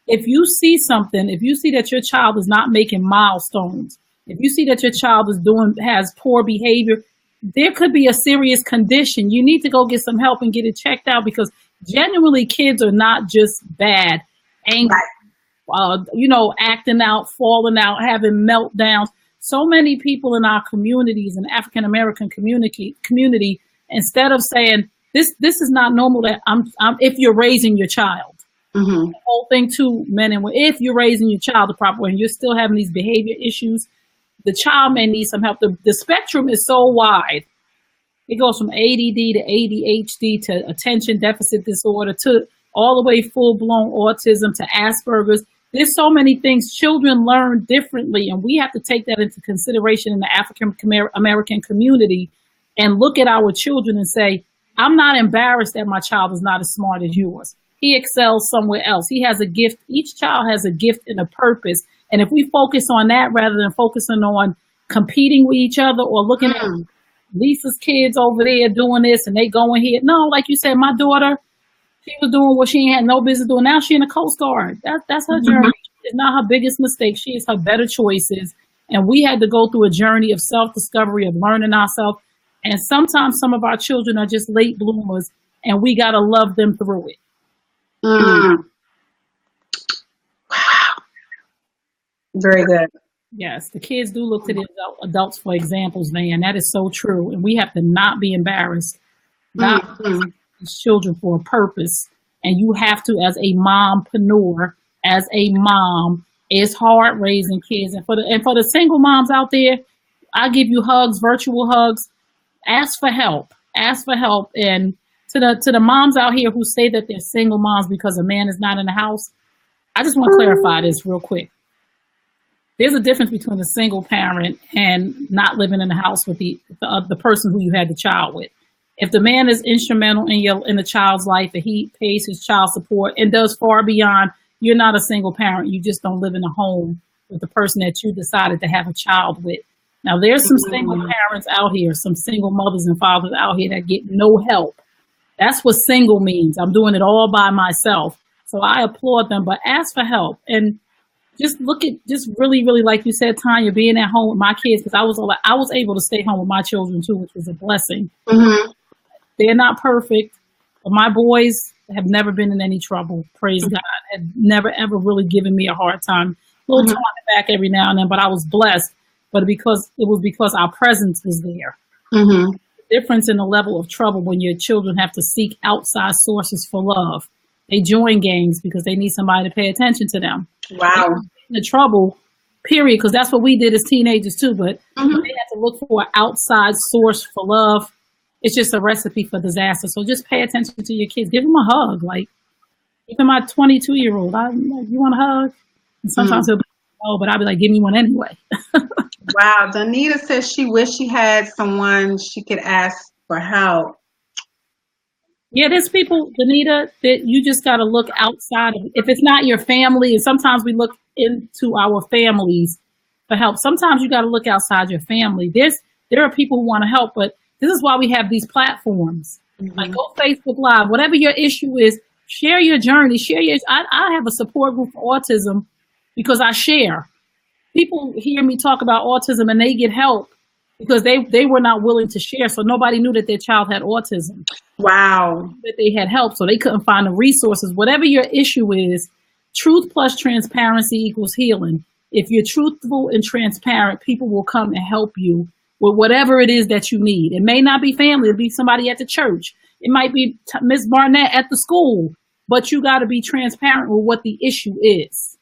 B: if you see something, if you see that your child is not making milestones, if you see that your child has poor behavior, there could be a serious condition. You need to go get some help and get it checked out, because genuinely kids are not just bad, angry, acting out, falling out, having meltdowns. So many people in our communities, in African American community, instead of saying this is not normal, that I'm if you're raising your child, the whole thing too, men and women, if you're raising your child the proper way and you're still having these behavior issues, the child may need some help. The spectrum is so wide. It goes from ADD to ADHD to attention deficit disorder to all the way full-blown autism to Asperger's. There's so many things. Children learn differently, and we have to take that into consideration in the African American community and look at our children and say, I'm not embarrassed that my child is not as smart as yours. He excels somewhere else. He has a gift. Each child has a gift and a purpose. And if we focus on that rather than focusing on competing with each other or looking at Lisa's kids over there doing this and they going here. No, like you said, my daughter, she was doing what she had no business doing. Now she in the Coast Guard. That's her journey. It's not her biggest mistake. She is her better choices. And we had to go through a journey of self-discovery, of learning ourselves. And sometimes some of our children are just late bloomers and we got to love them through it.
A: Wow. Very good.
B: Yes, the kids do look to the adults for examples, man. That is so true. And we have to not be embarrassed. God these children for a purpose. And you have to, as a mompreneur, as a mom, it's hard raising kids. And for the single moms out there, I give you hugs, virtual hugs. Ask for help. Ask for help. And to the moms out here who say that they're single moms because a man is not in the house, I just want to clarify this real quick. There's a difference between a single parent and not living in the house with the person who you had the child with. If the man is instrumental in the child's life and he pays his child support and does far beyond, you're not a single parent. You just don't live in a home with the person that you decided to have a child with. Now, there's some single parents out here, some single mothers and fathers out here that get no help. That's what single means. I'm doing it all by myself. So I applaud them, but ask for help. And just really, really, like you said, Tanya, being at home with my kids, because I was able to stay home with my children too, which was a blessing. They're not perfect, but my boys have never been in any trouble. Praise God. Have never, ever really given me a hard time. A little time back every now and then, but I was blessed. But it was because our presence was there. The difference in the level of trouble when your children have to seek outside sources for love. They join gangs because they need somebody to pay attention to them. Wow. The trouble, period, because that's what we did as teenagers too. But they have to look for an outside source for love. It's just a recipe for disaster. So just pay attention to your kids. Give them a hug. Like, even my 22-year-old, I'm like, you want a hug? And sometimes he'll be like, no, but I'll be like, give me one anyway.
A: Wow. Donita says she wished she had someone she could ask for help.
B: Yeah, there's people, Donita, that you just got to look outside of. If it's not your family, and sometimes we look into our families for help. Sometimes you got to look outside your family. There are people who want to help, but this is why we have these platforms. Like, go Facebook Live. Whatever your issue is, share your journey. I have a support group for autism because I share. People hear me talk about autism and they get help because they were not willing to share. So nobody knew that their child had autism. Wow. That they had help. So they couldn't find the resources. Whatever your issue is, truth plus transparency equals healing. If you're truthful and transparent, people will come and help you with whatever it is that you need. It may not be family. It'll be somebody at the church. It might be Miss Barnett at the school. But you got to be transparent with what the issue is.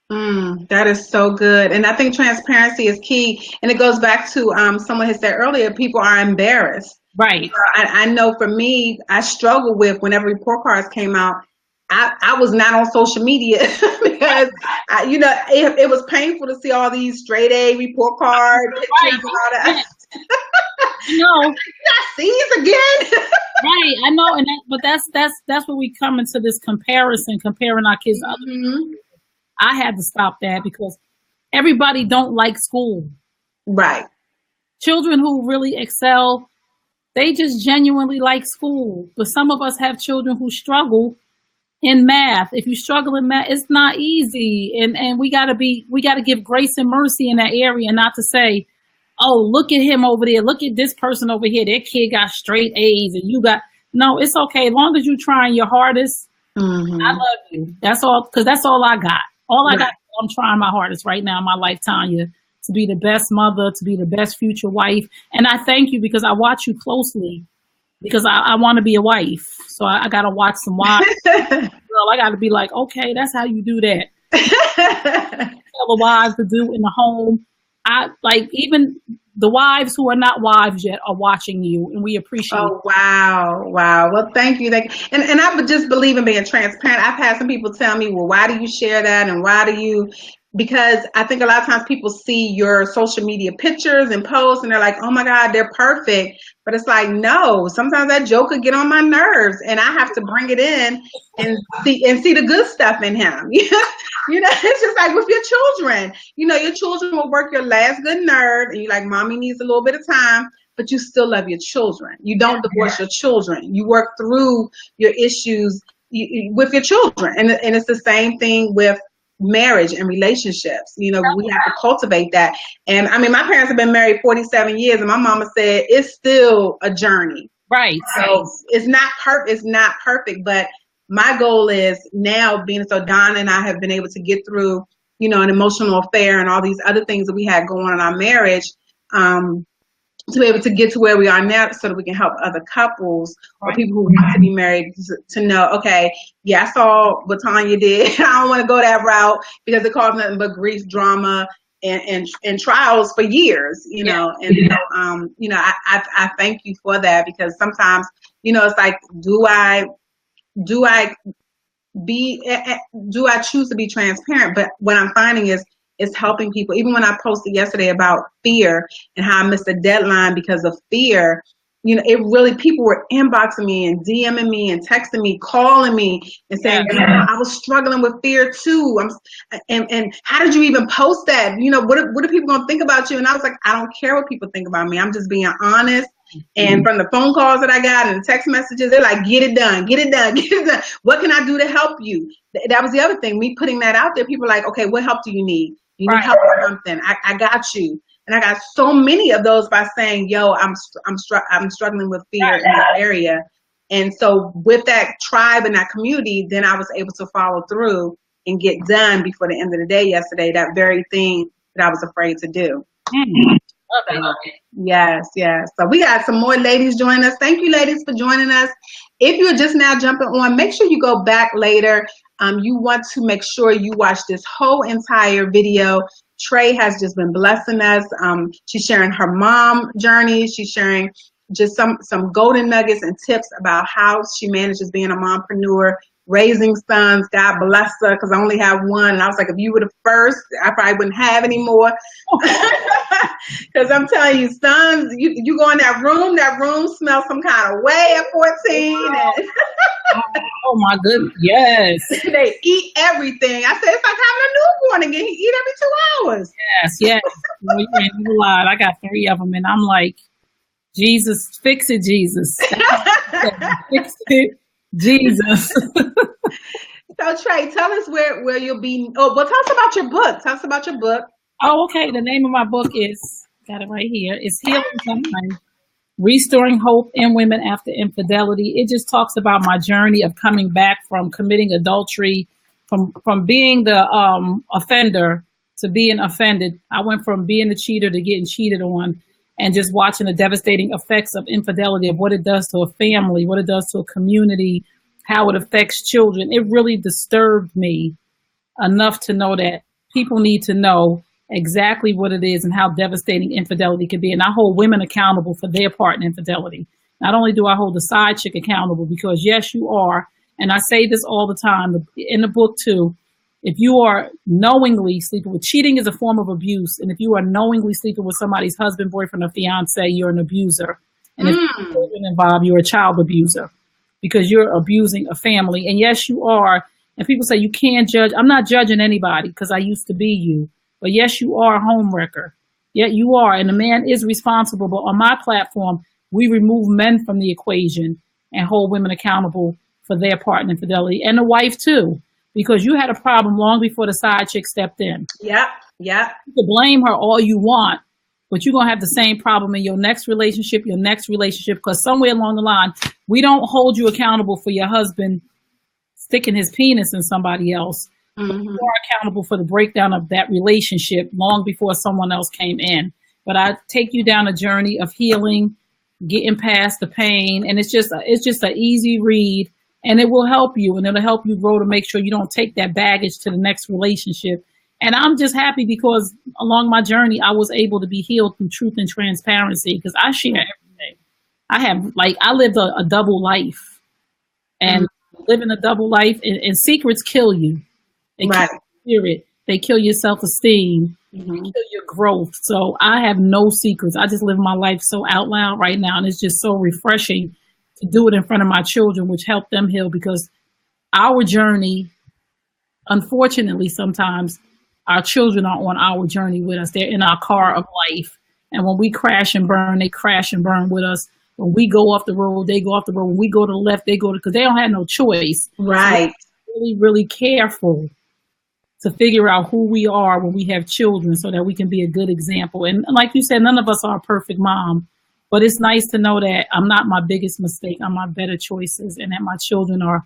A: That is so good. And I think transparency is key. And it goes back to someone had said earlier, people are embarrassed. Right. I know for me, I struggle with whenever report cards came out, I was not on social media because, it was painful to see all these straight A report card pictures. Right. No. C's again.
B: Right. I know. But that's where we come into this comparison, comparing our kids to other people. I had to stop that because everybody don't like school. Right. Children who really excel, they just genuinely like school. But some of us have children who struggle in math. If you struggle in math, it's not easy. And we gotta give grace and mercy in that area and not to say, oh, look at him over there. Look at this person over here. Their kid got straight A's and you got, No, it's okay. As long as you're trying your hardest, I love you. That's all, because that's all I got. All I got, I'm trying my hardest right now in my life, Tanya, to be the best mother, to be the best future wife. And I thank you because I watch you closely, because I want to be a wife. So I got to watch some wives. Girl, I got to be like, okay, that's how you do that. Tell the wives to do in the home. I like, even the wives who are not wives yet are watching you, and we appreciate
A: Oh, wow. Wow. Well, thank you. And I would just believe in being transparent. I've had some people tell me, well, why do you share that? And why do you, because I think a lot of times people see your social media pictures and posts and they're like, oh my God, they're perfect. But it's like, no, sometimes that joke could get on my nerves and I have to bring it in and see the good stuff in him. You know, it's just like with your children, you know, your children will work your last good nerve and you're like, mommy needs a little bit of time, but you still love your children. You don't divorce your children. You work through your issues with your children. And it's the same thing with marriage and relationships. You know, we have to cultivate that. And I mean, my parents have been married 47 years and my mama said it's still a journey.
B: Right.
A: So it's not perfect, but my goal is now, being so Donna and I have been able to get through, you know, an emotional affair and all these other things that we had going on in our marriage, to be able to get to where we are now so that we can help other couples or people who want to be married to know, okay, yeah, I saw what Tanya did. I don't want to go that route because it caused nothing but grief, drama, and trials for years, you know. And you know, I thank you for that, because sometimes, you know, it's like, do I choose to be transparent? But what I'm finding is it's helping people. Even when I posted yesterday about fear and how I missed a deadline because of fear, you know, it really, people were inboxing me and DMing me and texting me, calling me and saying, I was struggling with fear too. And how did you even post that? You know, what are people going to think about you? And I was like, I don't care what people think about me. I'm just being honest. And from the phone calls that I got and the text messages, they're like, get it done, get it done, get it done. What can I do to help you? That was the other thing. Me putting that out there, people are like, okay, what help do you need? You need help with something. I got you. And I got so many of those by saying, yo, I'm struggling with fear in this area. And so with that tribe and that community, then I was able to follow through and get done before the end of the day yesterday, that very thing that I was afraid to do. Yes. So we got some more ladies joining us. Thank you, ladies, for joining us. If you're just now jumping on, make sure you go back later. You want to make sure you watch this whole entire video. Trey has just been blessing us. She's sharing her mom journey. She's sharing just some golden nuggets and tips about how she manages being a mompreneur, raising sons. God bless her, because I only have one. And I was like, if you were the first, I probably wouldn't have any more. Because I'm telling you, sons, you go in that room smells some kind of way at 14. And
B: oh my goodness, yes.
A: They eat everything. I said, it's like having a newborn again. He eat every 2 hours.
B: Yes. Well, you ain't lying. I got 3 of them, and I'm like, Jesus, fix it, Jesus. Fix it, Jesus.
A: So Trey, tell us where you'll be. Oh, well, tell us about your book. Tell us about your book.
B: Oh, okay. The name of my book is, got it right here. It's Healing Time, Restoring Hope in Women After Infidelity. It just talks about my journey of coming back from committing adultery, from being the offender to being offended. I went from being a cheater to getting cheated on, and just watching the devastating effects of infidelity, of what it does to a family, what it does to a community, how it affects children. It really disturbed me enough to know that people need to know exactly what it is and how devastating infidelity can be. And I hold women accountable for their part in infidelity. Not only do I hold the side chick accountable, because yes, you are. And I say this all the time in the book too. If you are knowingly sleeping with, cheating is a form of abuse. And if you are knowingly sleeping with somebody's husband, boyfriend, or fiance, you're an abuser. And if you're children involved, you're a child abuser, because you're abusing a family. And yes, you are. And people say you can't judge. I'm not judging anybody, because I used to be you. But yes, you are a home wrecker. Yeah, you are. And the man is responsible. But on my platform, we remove men from the equation and hold women accountable for their part in infidelity, and the wife too, because you had a problem long before the side chick stepped in.
A: Yep.
B: You can blame her all you want, but you're going to have the same problem in your next relationship, because somewhere along the line, we don't hold you accountable for your husband sticking his penis in somebody else. Mm-hmm. You are accountable for the breakdown of that relationship long before someone else came in. But I take you down a journey of healing, getting past the pain, and it's just an easy read, and it will help you, and it'll help you grow to make sure you don't take that baggage to the next relationship. And I'm just happy because along my journey, I was able to be healed through truth and transparency, because I share everything. I lived a double life, and living a double life, and secrets kill you. They kill your spirit. They kill your self-esteem. They kill your growth. So I have no secrets. I just live my life so out loud right now. And it's just so refreshing to do it in front of my children, which help them heal, because our journey, unfortunately, sometimes our children are on our journey with us. They're in our car of life. And when we crash and burn, they crash and burn with us. When we go off the road, they go off the road. When we go to the left, they go to, because they don't have no choice.
A: Right.
B: So really, really careful to figure out who we are when we have children, so that we can be a good example. And like you said, none of us are a perfect mom, but it's nice to know that I'm not my biggest mistake. I'm my better choices, and that my children are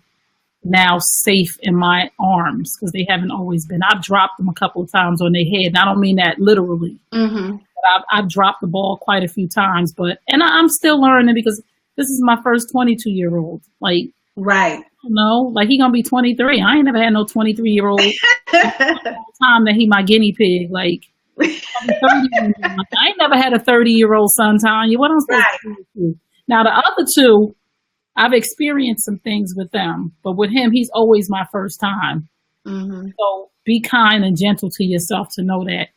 B: now safe in my arms, because they haven't always been. I've dropped them a couple of times on their head, and I don't mean that literally. But I've dropped the ball quite a few times, and I'm still learning, because this is my first 22-year-old. Like he gonna be 23. I ain't never had no 23-year-old time that he my guinea pig. Like, I ain't never had a 30-year-old son, Tanya. What I'm supposed to do? Now the other two, I've experienced some things with them, but with him, he's always my first time. So be kind and gentle to yourself to know that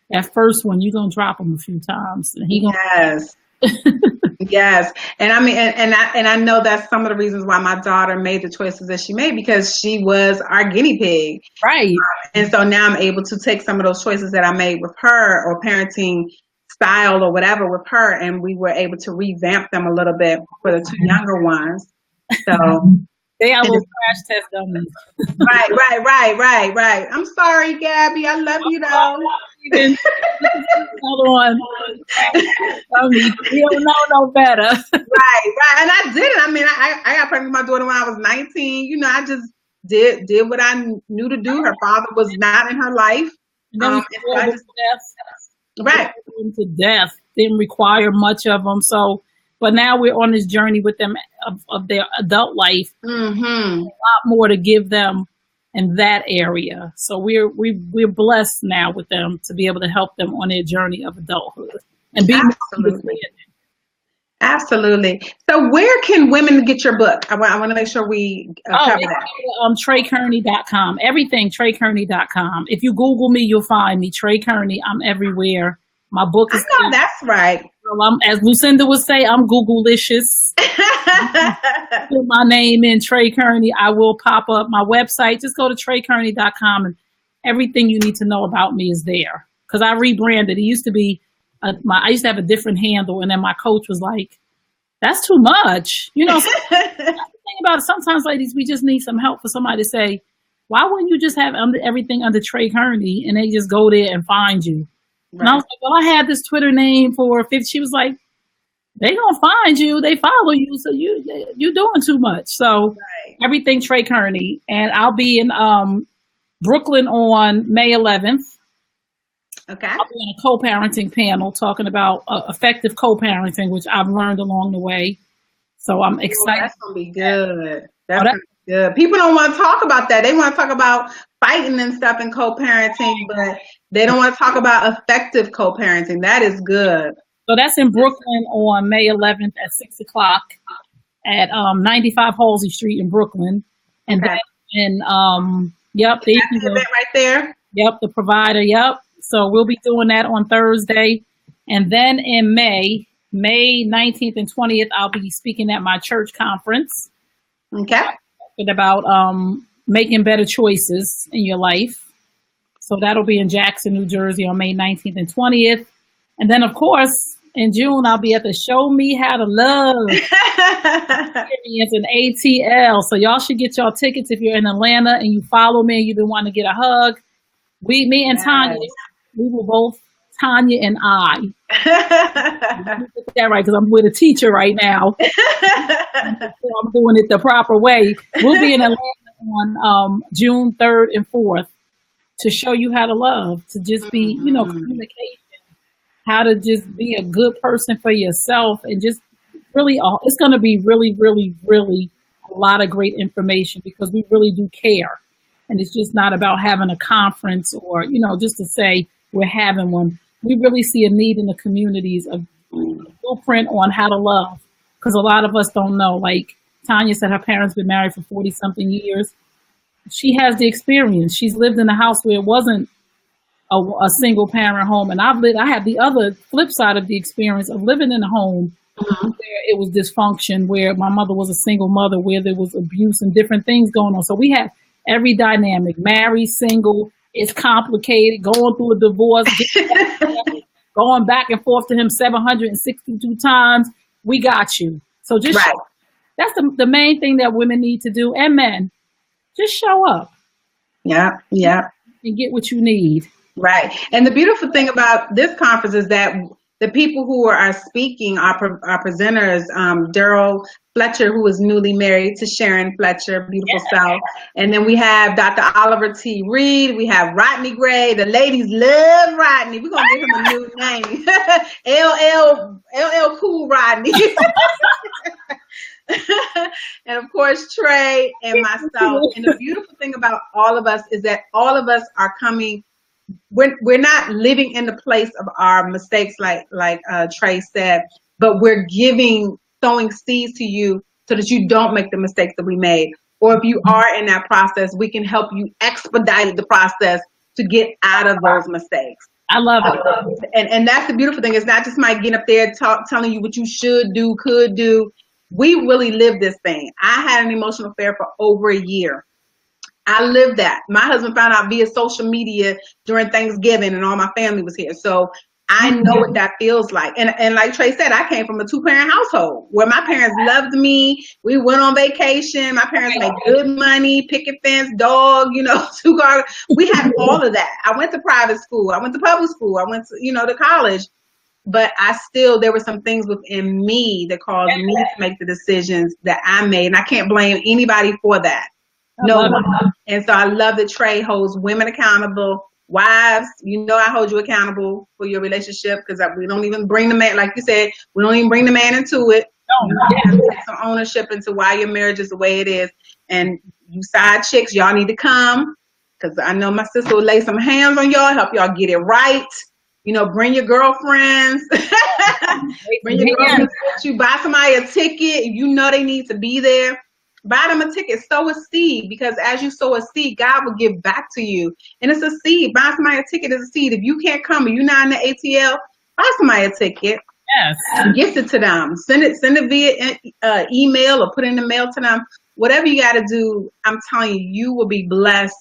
B: that first one, you're gonna drop him a few times, and he gonna.
A: Yes. And I mean, and I know that's some of the reasons why my daughter made the choices that she made, because she was our guinea pig.
B: Right.
A: And so now I'm able to take some of those choices that I made with her, or parenting style or whatever with her, and we were able to revamp them a little bit for the two younger ones. So
B: they are little crash test dummies.
A: Right. I'm sorry, Gabby. I love you though.
B: Another one. We don't know no better.
A: Right. And I did it. I mean, I got pregnant with my daughter when I was 19. You know, I just did what I knew to do. Her father was not in her life.
B: To death. Didn't require much of them. So, but now we're on this journey with them of their adult life. A lot more to give them in that area. So we're blessed now with them to be able to help them on their journey of adulthood and be
A: Absolutely. So where can women get your book? I want to make sure we cover that.
B: TreyKearney.com. Everything, TreyKearney.com. If you Google me, you'll find me. Trey Kearney. I'm everywhere. My book is.
A: Oh, that's right.
B: Well, as Lucinda would say, I'm Google-licious. Put my name in, Trey Kearney. I will pop up. My website, just go to TreyKearney.com, and everything you need to know about me is there. Because I rebranded. It used to be I used to have a different handle, and then my coach was like, "That's too much." You know, the thing about it, sometimes, ladies, we just need some help for somebody to say, "Why wouldn't you just have everything under Trey Kearney?" And they just go there and find you. Right. And I was like, "Well, I had this Twitter name for 50." She was like, "They gonna find you. They follow you, so you're doing too much." So everything Trey Kearney, and I'll be in Brooklyn on May 11th.
A: Okay.
B: I'll be on a co-parenting panel talking about effective co-parenting, which I've learned along the way. So I'm excited.
A: That's gonna be good. That's gonna be good. People don't want to talk about that. They want to talk about fighting and stuff in co-parenting, but they don't want to talk about effective co-parenting. That is good.
B: So that's in Brooklyn on May 11th at 6:00 at 95 Halsey Street in Brooklyn. And then yep,
A: that's the event right there.
B: Yep, the provider. Yep. So we'll be doing that on Thursday. And then in May 19th and 20th, I'll be speaking at my church conference.
A: Okay.
B: About making better choices in your life. So that'll be in Jackson, New Jersey on May 19th and 20th. And then, of course, in June, I'll be at the Show Me How to Love experience in ATL. So y'all should get y'all tickets if you're in Atlanta and you follow me and you've been wanting to get a hug. Me and Tanya, we will both Tanya and I. Get that right, because I'm with a teacher right now. So I'm doing it the proper way. We'll be in Atlanta on June 3rd and 4th to show you how to love, to just be, communication, how to just be a good person for yourself, and just really, it's going to be really, really, really a lot of great information, because we really do care. And it's just not about having a conference or, just to say we're having one. We really see a need in the communities of blueprint on how to love, because a lot of us don't know. Like Tanya said, her parents been married for 40 something years. She has the experience. She's lived in a house where it wasn't a single parent home. And I had the other flip side of the experience of living in a home where it was dysfunction, where my mother was a single mother, where there was abuse and different things going on. So we had every dynamic, married, single. It's complicated, going through a divorce, going back and forth to him 762 times. We got you. So just that's the main thing that women need to do, and men. Just show up.
A: Yeah.
B: And get what you need.
A: Right. And the beautiful thing about this conference is that the people who are speaking, our presenters, Daryl Fletcher, who is newly married to Sharon Fletcher, beautiful South. And then we have Dr. Oliver T. Reed. We have Rodney Gray. The ladies love Rodney. We're going to give him a new name. LL Cool Rodney. And of course, Trey and myself. And the beautiful thing about all of us is that all of us are coming. We're not living in the place of our mistakes, like Trey said, but we're sowing seeds to you so that you don't make the mistakes that we made. Or if you are in that process, we can help you expedite the process to get out of those mistakes.
B: I love it.
A: And that's the beautiful thing. It's not just my getting up there telling you what you should do, could do. We really live this thing. I had an emotional affair for over a year. I lived that. My husband found out via social media during Thanksgiving, and all my family was here. So I know what that feels like. And like Trey said, I came from a 2-parent household where my parents loved me. We went on vacation. My parents made good money, picket fence, dog, 2-car. We had all of that. I went to private school. I went to public school. I went to, to college. But there were some things within me that caused me to make the decisions that I made. And I can't blame anybody for that. No one. And so I love that Trey holds women accountable. Wives, I hold you accountable for your relationship, because we don't even bring the man, like you said, we don't even bring the man into it. You have to take some ownership into why your marriage is the way it is. And you side chicks, y'all need to come, because I know my sister will lay some hands on y'all, help y'all get it right. Bring your girlfriends. Bring your girlfriends with you. Buy somebody a ticket. They need to be there. Buy them a ticket. Sow a seed, because as you sow a seed, God will give back to you. And it's a seed. Buy somebody a ticket is a seed. If you can't come and you're not in the ATL, buy somebody a ticket. Yes. Gift it to them. Send it via email or put it in the mail to them. Whatever you got to do, I'm telling you, you will be blessed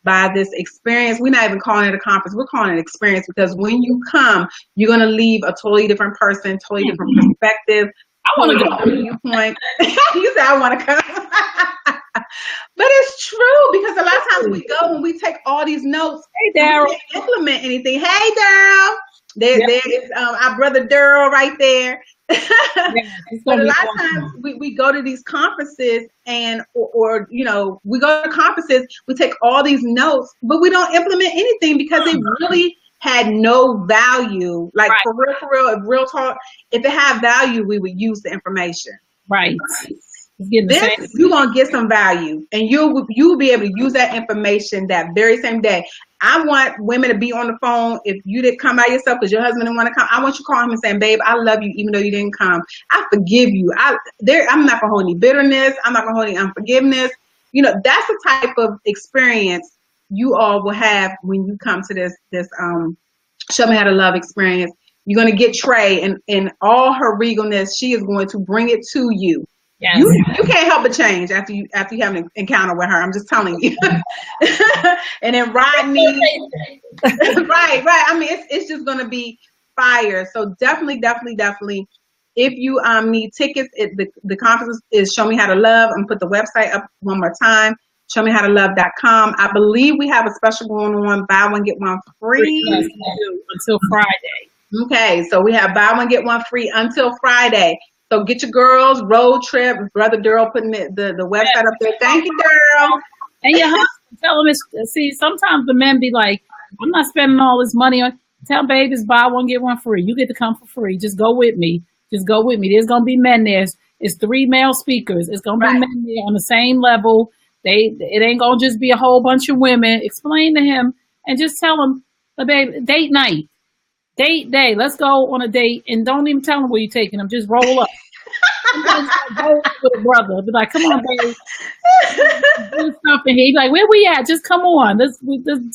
A: by this experience. We're not even calling it a conference. We're calling it an experience, because when you come, you're going to leave a totally different person, totally different perspective. I want to go. Viewpoint. You say I want to come. But it's true, because a lot of times we go and we take all these notes. Hey, Daryl. We can't implement anything. Hey, Daryl. There is our brother Daryl right there. But a lot of times we go to these conferences or we go to conferences, we take all these notes, but we don't implement anything, because they really had no value. Like for real, real talk, if it had value, we would use the information. Right. This, you're going to get some value, and you'll be able to use that information that very same day. I want women to be on the phone. If you didn't come by yourself because your husband didn't want to come, I want you to call him and say, babe, I love you even though you didn't come. I forgive you. I'm not going to hold any bitterness. I'm not going to hold any unforgiveness. That's the type of experience you all will have when you come to this Show Me How to Love experience. You're going to get Trey and all her regalness. She is going to bring it to you. Yes. You can't help but change after you have an encounter with her. I'm just telling you. And then Rodney, right. I mean, it's just going to be fire. So definitely. If you need tickets, the conference is Show Me How to Love. I'm gonna put the website up one more time. ShowMeHowToLove.com. I believe we have a special going on, buy one, get one free.
B: Yes, we do, until Friday.
A: Okay, so we have buy one, get one free until Friday. So get your girls, road trip. Brother Daryl putting the website up there. Thank you, Daryl.
B: And your husband, tell him, see, sometimes the men be like, I'm not spending all this money on, tell babies, buy one, get one free. You get to come for free. Just go with me. Just go with me. There's going to be men there. It's 3 male speakers. It's going to be men there on the same level. It ain't going to just be a whole bunch of women. Explain to him and just tell him, baby, date night. Date day. Let's go on a date, and don't even tell him where you're taking him. Just roll up. Go with a brother. Be like, come on, baby. Do stuff, and he be like, where we at? Just come on. Let's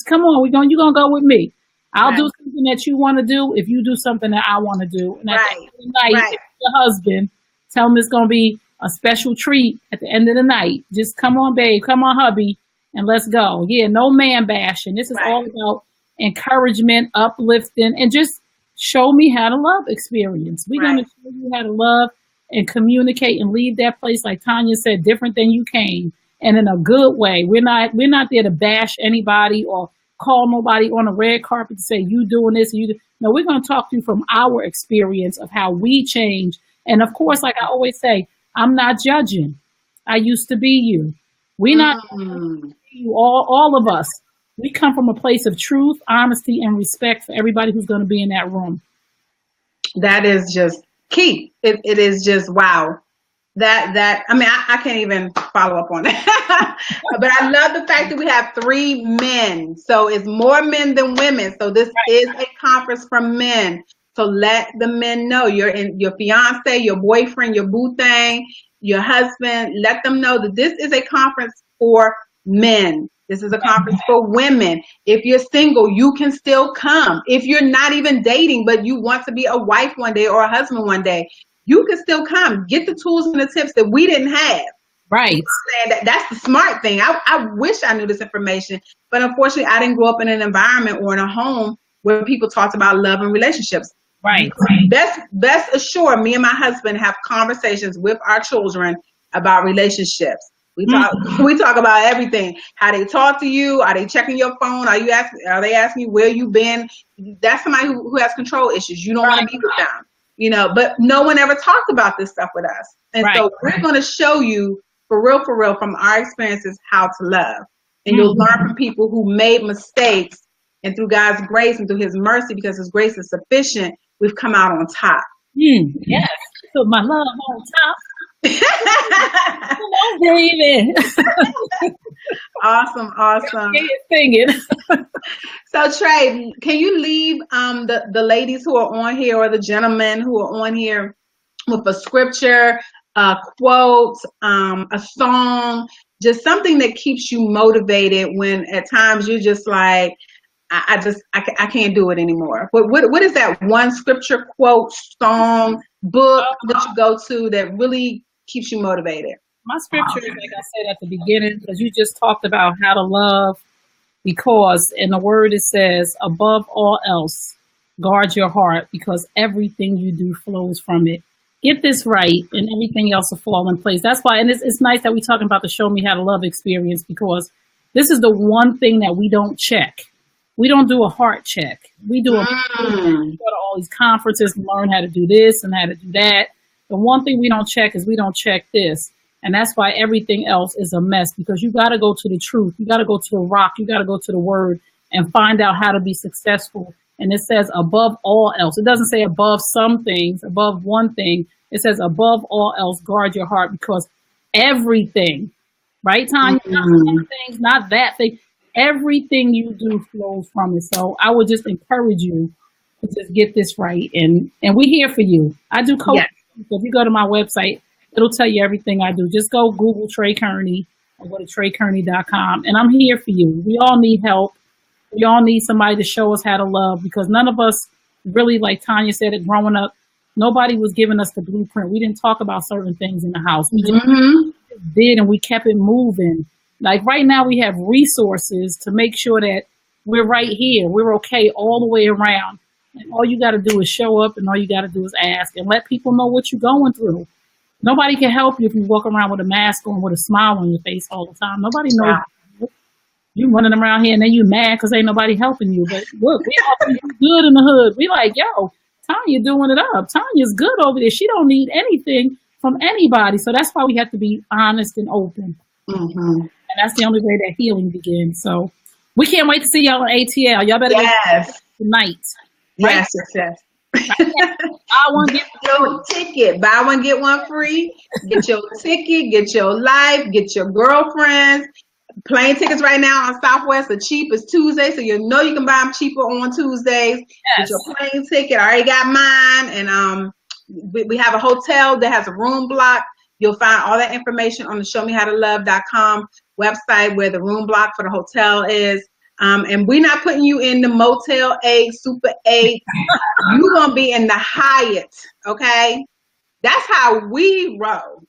B: come on. You're gonna go with me. I'll do something that you want to do if you do something that I want to do. And at the end of the night, if your husband, tell him it's gonna be a special treat at the end of the night. Just come on, babe. Come on, hubby, and let's go. Yeah, no man bashing. This is all about encouragement, uplifting, and just show me how to love experience. We're going to show you how to love and communicate and leave that place, like Tanya said, different than you came, and in a good way. We're not there to bash anybody or call nobody on a red carpet to say you doing this. No, we're going to talk to you from our experience of how we change. And of course, like I always say, I'm not judging. I used to be you. We're not you, all of us. We come from a place of truth, honesty, and respect for everybody who's going to be in that room.
A: That is just key. It is just wow. I can't even follow up on that. But I love the fact that we have 3 men. So it's more men than women. So this is a conference for men. So let the men know, your fiance, your boyfriend, your boo thing, your husband, let them know that this is a conference for men. This is a conference for women. If you're single, you can still come. If you're not even dating, but you want to be a wife one day or a husband one day, you can still come. Get the tools and the tips that we didn't have.
B: Right.
A: That's the smart thing. I wish I knew this information, but unfortunately, I didn't grow up in an environment or in a home where people talked about love and relationships.
B: Right.
A: Best assured, me and my husband have conversations with our children about relationships. We talk about everything. How they talk to you. Are they checking your phone? Are they asking you where you been? That's somebody who has control issues. You don't want to be with them. But no one ever talked about this stuff with us. And so we're going to show you for real, from our experiences, how to love. And you'll learn from people who made mistakes, and through God's grace and through his mercy, because his grace is sufficient, we've come out on top.
B: Yes. Put my love on top. Come on, baby.
A: Awesome.
B: Singing.
A: So Trey, can you leave the ladies who are on here, or the gentlemen who are on here, with a scripture, a quote, a song, just something that keeps you motivated when at times you're just like, I can't do it anymore. What is that one scripture, quote, song, book that you go to that really keeps you motivated?
B: My scripture is, like I said at the beginning, because you just talked about how to love, because in the word it says, above all else, guard your heart, because everything you do flows from it. Get this right, and everything else will fall in place. That's why, and it's nice that we're talking about the Show Me How to Love experience, because this is the one thing that we don't check. We don't do a heart check. We do we go to all these conferences and learn how to do this and how to do that. The one thing we don't check is we don't check this. And that's why everything else is a mess, because you got to go to the truth. You got to go to the rock. You got to go to the word and find out how to be successful. And it says above all else. It doesn't say above some things, above one thing. It says above all else, guard your heart, because everything, right, Tanya? Not some things, not that thing. Everything you do flows from it. So I would just encourage you to just get this right. And we're here for you. I do coaching. Yes. So if you go to my website, it'll tell you everything I do. Just go Google Trey Kearney or go to TreyKearney.com. And I'm here for you. We all need help. We all need somebody to show us how to love, because none of us really, like Tanya said, it growing up, nobody was giving us the blueprint. We didn't talk about certain things in the house. We just did, and we kept it moving. Like right now we have resources to make sure that we're right here. We're okay all the way around. And all you got to do is show up, and all you got to do is ask and let people know what you're going through. Nobody can help you if you walk around with a mask on with a smile on your face all the time. Nobody knows.
A: Wow.
B: You running around here and then you mad because ain't nobody helping you. But look, we all do good in the hood. We like, yo, Tanya doing it up. Tanya's good over there. She don't need anything from anybody. So that's why we have to be honest and open.
A: Mm-hmm.
B: And that's the only way that healing begins. So we can't wait to see y'all on ATL. Y'all better
A: yes.
B: tonight.
A: Right?
B: Yes,
A: yes, yes.
B: Buy one, get
A: your ticket. Buy one, get one free. Get your ticket, get your life, get your girlfriends. Plane tickets right now on Southwest are cheap as Tuesday, so you know you can buy them cheaper on Tuesdays.
B: Yes.
A: Get your plane ticket. I already got mine, and we have a hotel that has a room block. You'll find all that information on the showmehowtolove.com website where the room block for the hotel is. And we're not putting you in the Motel 8, Super 8. You're going to be in the Hyatt, okay? That's how we roll.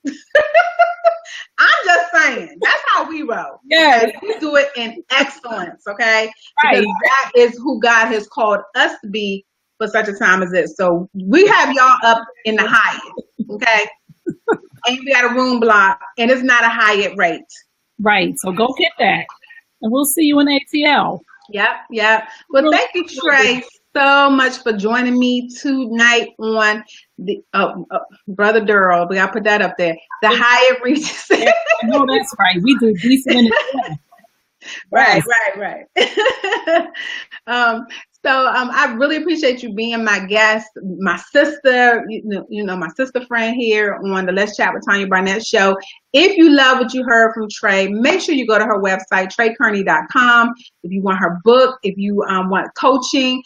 A: I'm just saying, that's how we roll.
B: Yeah.
A: Okay? We do it in excellence, okay?
B: Right.
A: Because that is who God has called us to be for such a time as this. So we have y'all up in the Hyatt, okay? And we got a room block, and it's not a Hyatt rate.
B: Right. So go get that. And we'll see you in ATL.
A: Yep. Well, thank you, Trey, so much for joining me tonight on the Brother Durrell. We gotta put that up there. The Hyatt Regency.
B: No, that's right. We do decent in the
A: Right. So I really appreciate you being my guest, my sister, you know, my sister friend here on the Let's Chat with Tanya Barnett show. If you love what you heard from Trey, make sure you go to her website, TreyKearney.com. If you want her book, if you want coaching,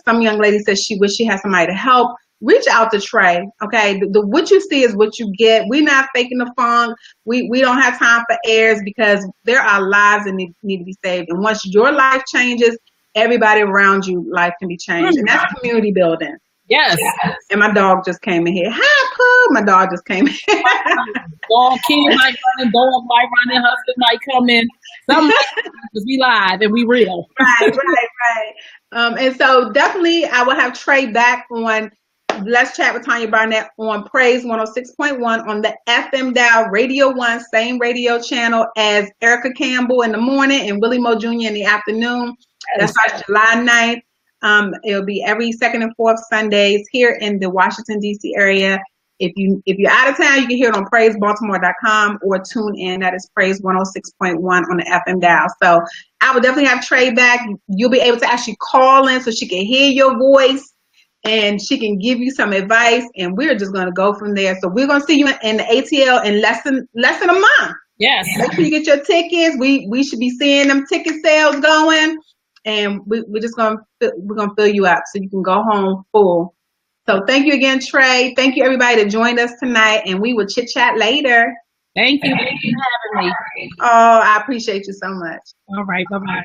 A: some young lady says she wish she had somebody to help. Reach out to Trey, okay? What you see is what you get. We're not faking the funk. We don't have time for airs because there are lives that need to be saved. And once your life changes, everybody around you, life can be changed. And that's community building.
B: Yes.
A: And my dog just came in here. Hi, Pooh. My dog just came in.
B: Dog kid might run in, dog might run in, husband might come in. Because we live and we real.
A: Right. And so definitely I will have Trey back on Let's Chat with Tanya Barnett on Praise 106.1 on the FM dial, Radio 1, same radio channel as Erica Campbell in the morning and Willie Mo Jr. in the afternoon. That starts July 9th. It'll be every second and fourth Sundays here in the Washington, D.C. area. If you're out of town, you can hear it on PraiseBaltimore.com or tune in. That is Praise 106.1 on the FM dial. So I will definitely have Trey back. You'll be able to actually call in so she can hear your voice and she can give you some advice. And we're just going to go from there. So we're going to see you in the ATL in less than a month.
B: Yes.
A: Make sure you get your tickets. We should be seeing them ticket sales going. And we're just gonna fill you up so you can go home full. So thank you again, Trey. Thank you everybody that joined us tonight, and we will chit chat later.
B: Thank you for having me.
A: Oh, I appreciate you so much.
B: All right, bye-bye.